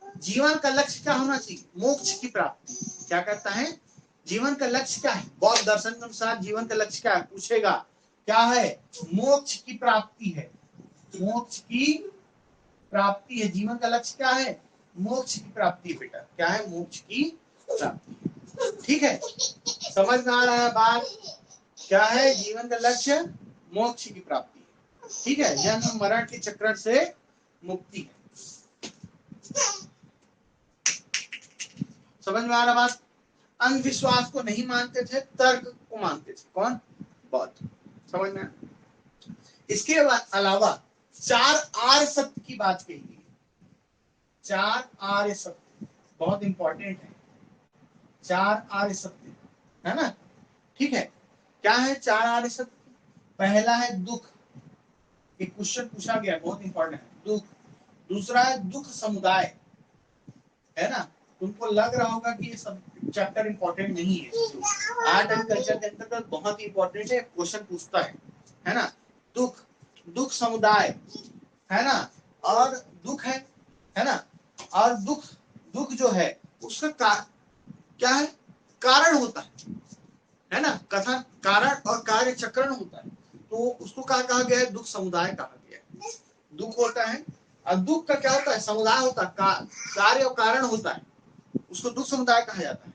जीवन का लक्ष्य क्या होना चाहिए? मोक्ष की प्राप्ति। क्या कहता है? जीवन का लक्ष्य क्या है? बौद्ध दर्शन के अनुसार जीवन का लक्ष्य क्या है? पूछेगा क्या है? मोक्ष की प्राप्ति है, मोक्ष की प्राप्ति है। जीवन का लक्ष्य क्या है? मोक्ष की प्राप्ति। बेटा क्या है? मोक्ष की प्राप्ति। ठीक है, समझ में आ रहा है बात? क्या है जीवन का लक्ष्य? मोक्ष की प्राप्ति। ठीक है, जन्म मरण के चक्र से मुक्ति है। समझ में आ रहा बात? अंधविश्वास को नहीं मानते थे, तर्क को मानते थे। कौन? बौद्ध। समझ में? इसके अलावा चार आर्य सत्य की बात कही गई। चार आर्य सत्य बहुत इंपॉर्टेंट है। चार आर्य सत्य, है ना, ठीक है। क्या है चार आर्य सत्य? पहला है दुख, एक क्वेश्चन पूछा गया, बहुत इंपॉर्टेंट है, दुख। दूसरा है दुख समुदाय, है ना। तुमको लग रहा होगा कि ये सब चैप्टर इंपॉर्टेंट नहीं है, आर्ट एंड कल्चर के अंतर्गत बहुत ही इंपॉर्टेंट है, क्वेश्चन पूछता है ना। दुख, दुख समुदाय, है ना, और दुख है ना, और दुख, दुख जो है उसका क्या है? कारण होता है ना, कथन कारण और कार्य चक्रण होता है, तो उसको क्या कहा गया है? दुख समुदाय कहा गया है। दुख होता है, और दुख का क्या होता है? समुदाय होता है, कार्य और कारण होता है, उसको दुख समुदाय कहा जाता है।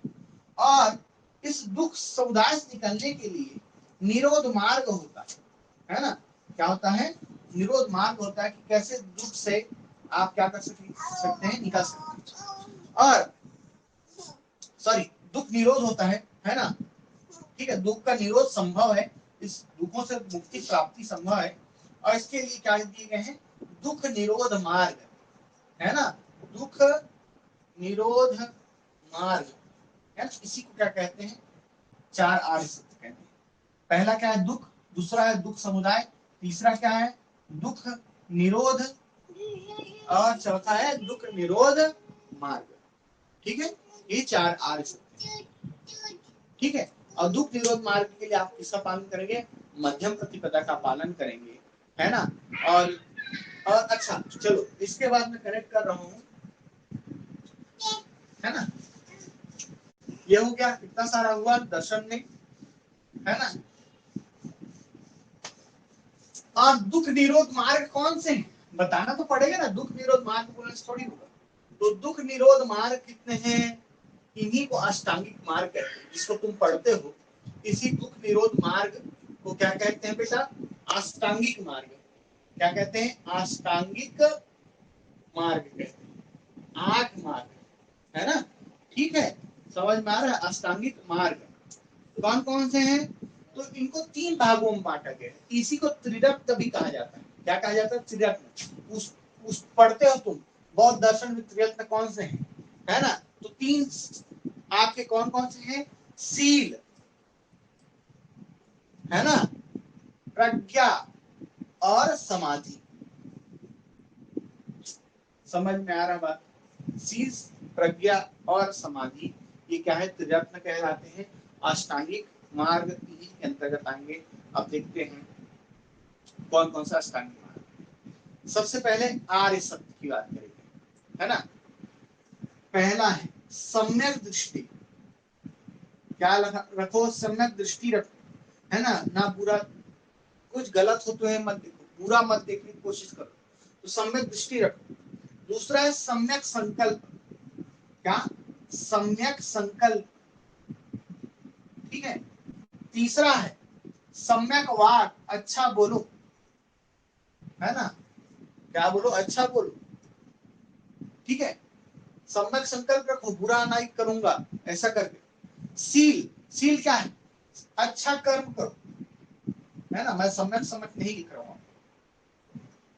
और इस दुख समुदाय से निकलने के लिए निरोध मार्ग होता है। है ना। क्या होता है, निरोध मार्ग होता है कि कैसे दुख से आप क्या कर सकते हैं, निकल सकते हैं। और सॉरी, दुख निरोध होता है ना। ठीक है, दुख का निरोध संभव है, इस दुखों से मुक्ति प्राप्ति संभव है। और इसके लिए क्या दिए गए हैं, दुख निरोध मार्ग, है ना। दुख निरोध मार्ग है ना, इसी को क्या कहते हैं, चार आर्य सत्य कहते हैं। पहला क्या है, दुख। दूसरा है दुख समुदाय। तीसरा क्या है, दुख निरोध। और चौथा है दुख निरोध मार्ग। ठीक है, ये चार आर्य सत्य है। ठीक है, और दुख निरोध मार्ग के लिए आप किसका पालन करेंगे, मध्यम प्रतिपदा का पालन करेंगे, है ना। और अच्छा चलो, इसके बाद मैं कनेक्ट कर रहा हूं, है ना। ये हो गया, कितना सारा हुआ दर्शन में, है ना। और दुख निरोध मार्ग कौन से हैं, बताना तो पड़ेगा ना। दुख निरोध मार्ग बोलने से थोड़ी होगा। तो दुख निरोध मार्ग कितने हैं, इन्हीं को अष्टांगिक मार्ग कहते हैं, जिसको तुम पढ़ते हो। इसी दुख निरोध मार्ग को क्या कहते हैं बेटा, अष्टांगिक मार्ग। क्या कहते हैं, अष्टांगिक मार्ग कहते हैं, 8 मार्ग, है ना। ठीक है, समझ में आ रहा है। अष्टांगिक मार्ग कौन कौन से हैं, तो इनको 3 भागों में बांटा गया है। इसी को त्रिरत्न भी कहा जाता है। क्या कहा जाता है, त्रिरत्न। उस पढ़ते हो तुम, बौद्ध दर्शन में त्रिरत्न कौन से हैं, है ना। तो 3 आपके कौन कौन से हैं, सील, है ना, प्रज्ञा और समाधि। समझ में आ रहा बात, सील, प्रज्ञा और समाधि, ये क्या है, त्रिरत्न कहलाते हैं। अष्टांगिक मार्ग इन्हीं के अंतर्गत आएंगे। अब देखते हैं कौन कौन सा अष्टांगिक मार्ग। सबसे पहले आर्य सत्य की बात करेंगे, है ना। पहला है सम्यक दृष्टि। क्या रखो, सम्यक दृष्टि रखो, है ना। ना बुरा, कुछ गलत हो तो है मत देखो, बुरा मत देखने की कोशिश करो, तो सम्यक दृष्टि रखो। दूसरा है सम्यक संकल्प। क्या, सम्यक संकल्प। ठीक है। तीसरा है सम्यक वाक, अच्छा बोलो, है ना। क्या बोलो, अच्छा बोलो। ठीक है, सम्यक संकल्प रखो, बुरा नहीं करूंगा, ऐसा करके। सील, सील क्या है, अच्छा कर्म करो, है ना। मैं सम्यक सम्यक नहीं लिख रहा हूं,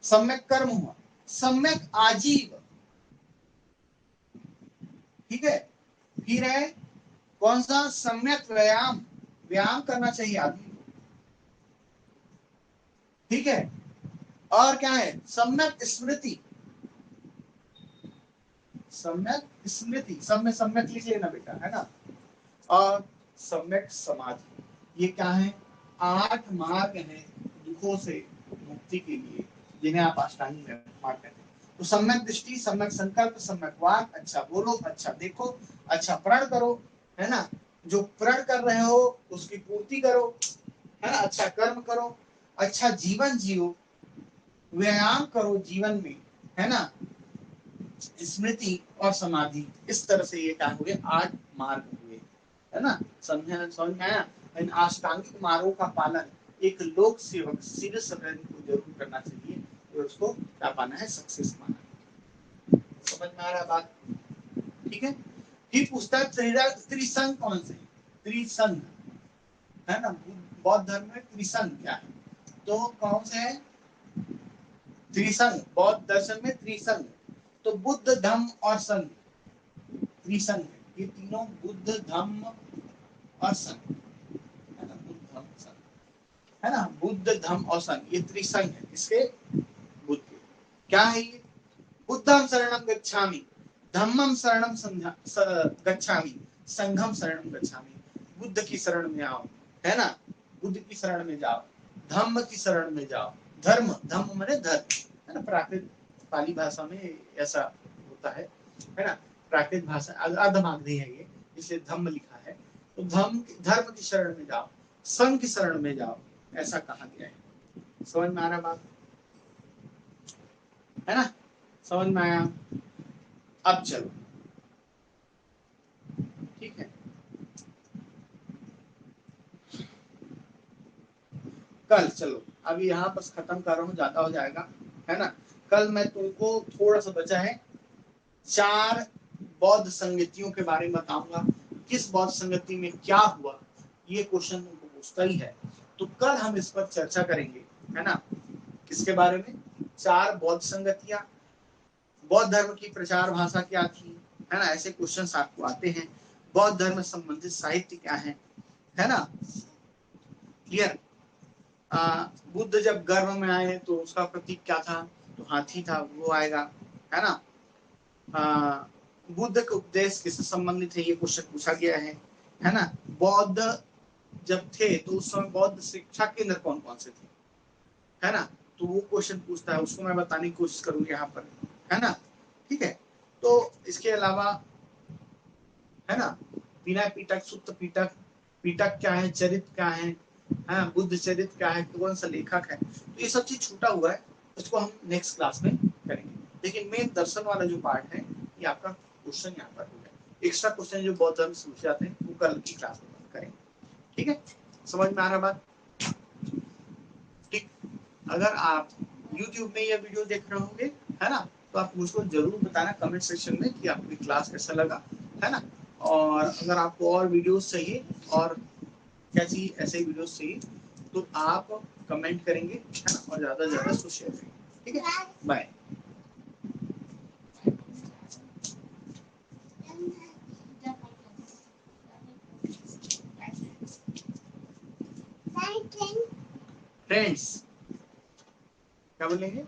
सम्यक कर्म हुआ। सम्यक आजीव, ठीक है। फिर है कौन सा, सम्यक व्यायाम, व्यायाम करना चाहिए आदमी को, ठीक है। और क्या है, सम्यक स्मृति, सम्यक स्मृति, सब में सम्यक लिख लेना बेटा, है ना। और सम्यक समाधि, ये क्या है, 8 मार्ग हैं दुखों से मुक्ति के लिए, जिन्हें आप अष्टांगिक मार्ग कहते हैं। तो सम्यक दृष्टि, सम्यक संकल्प, सम्यक वाक, अच्छा बोलो, अच्छा देखो, अच्छा प्रण करो, है ना। जो प्रण कर रहे हो उसकी पूर्ति करो, है ना। अच्छा कर्म करो, अच्छा जीवन जियो, व्यायाम करो जीवन में, है ना। स्मृति और समाधि, इस तरह से ये क्या हुए, 8 मार्ग हुए, है ना। समझ में आया। इन अष्टांगिक मार्गों का पालन एक लोक सेवक सिविल सर्वेंट को जरूर करना चाहिए, और उसको क्या पाना है, सक्सेस पाना। समझ में आ रहा बात, ठीक है। फिर पूछता है त्रिसंग कौन से, त्रिसंग, है ना। बौद्ध धर्म में त्रिसंग क्या है, तो कौन से है त्रिसंग, बौद्ध दर्शन में त्रिसंग। तो बुद्ध धम्म और संघ, त्रिसंग, ये तीनों बुद्ध धम्म और संघ, है ना। बुद्ध धम्म संघ, है ना। बुद्ध धम्म और संघ, ये त्रिसंग है इसके, बुद्ध के। क्या है ये, बुद्धं शरणं गच्छामि, धम्मं शरणं गच्छामि, संघं शरणं गच्छामि। बुद्ध की शरण में आओ, है ना, बुद्ध की शरण में जाओ, धम्म की शरण में जाओ। धर्म, धम्म माने धर्म, है ना। प्राकृत पाली भाषा में ऐसा होता है ना। प्राकृत भाषा अर्धमागधी है ये, इसलिए धम्म लिखा है। तो धर्म की शरण में जाओ, संघ की शरण में जाओ, ऐसा कहा गया है। समझ में आ रहा बात, है ना। समझ में आया। अब चलो, ठीक है। कल चलो अभी यहाँ पर खत्म कर रहा हूँ, ज्यादा हो जाएगा, है ना। कल मैं तुमको थोड़ा सा बचा है 4 बौद्ध संगतियों के बारे में बताऊंगा, किस बौद्ध संगति में क्या हुआ, ये क्वेश्चन तुमको पूछता ही है। तो कल हम इस पर चर्चा करेंगे, है ना, किसके बारे में, 4 बौद्ध संगतियां, बौद्ध धर्म की प्रचार भाषा क्या थी, है ना, ऐसे क्वेश्चंस आपको आते हैं। बौद्ध धर्म से संबंधित साहित्य क्या है ना, क्लियर। बुद्ध जब गर्भ में आए तो उसका प्रतीक क्या था, तो हाथी था, वो आएगा, है ना। बुद्ध का उपदेश किससे संबंधित है, ये क्वेश्चन पूछा गया है ना। बौद्ध जब थे तो उस समय बौद्ध शिक्षा केंद्र कौन कौन से थे, है ना, तो वो क्वेश्चन पूछता है, उसको मैं बताने की कोशिश करूंगी यहाँ पर, है ना, ठीक है। तो इसके अलावा, है ना, विनय पिटक, सुत्त पिटक, पिटक क्या है, चरित्र क्या है, बुद्ध चरित्र क्या है, कौन सा लेखक है, तो ये सब चीज छूटा हुआ है, इसको हम नेक्स्ट क्लास में करेंगे। लेकिन मेन दर्शन वाला जो पार्ट है ये आपका क्वेश्चन यहाँ पर हो गया। एक्स्ट्रा क्वेश्चन जो बौद्ध धर्म से पूछे जाते हैं वो कल की क्लास में करेंगे, ठीक है। समझ में आ रहा बात, ठीक। अगर आप YouTube में ये वीडियो देख रहे होंगे, है ना, तो आप मुझको जरूर बताना कमेंट सेक्शन में कि आपकी क्लास कैसा लगा, है ना। और अगर आपको और वीडियोस चाहिए और क्या चाहिए, ऐसे वीडियोस चाहिए, तो आप कमेंट करेंगे, है ना, और ज्यादा से ज्यादा इसको शेयर करेंगे, ठीक है। बाय। फ्रेंड्स क्या बोलेंगे।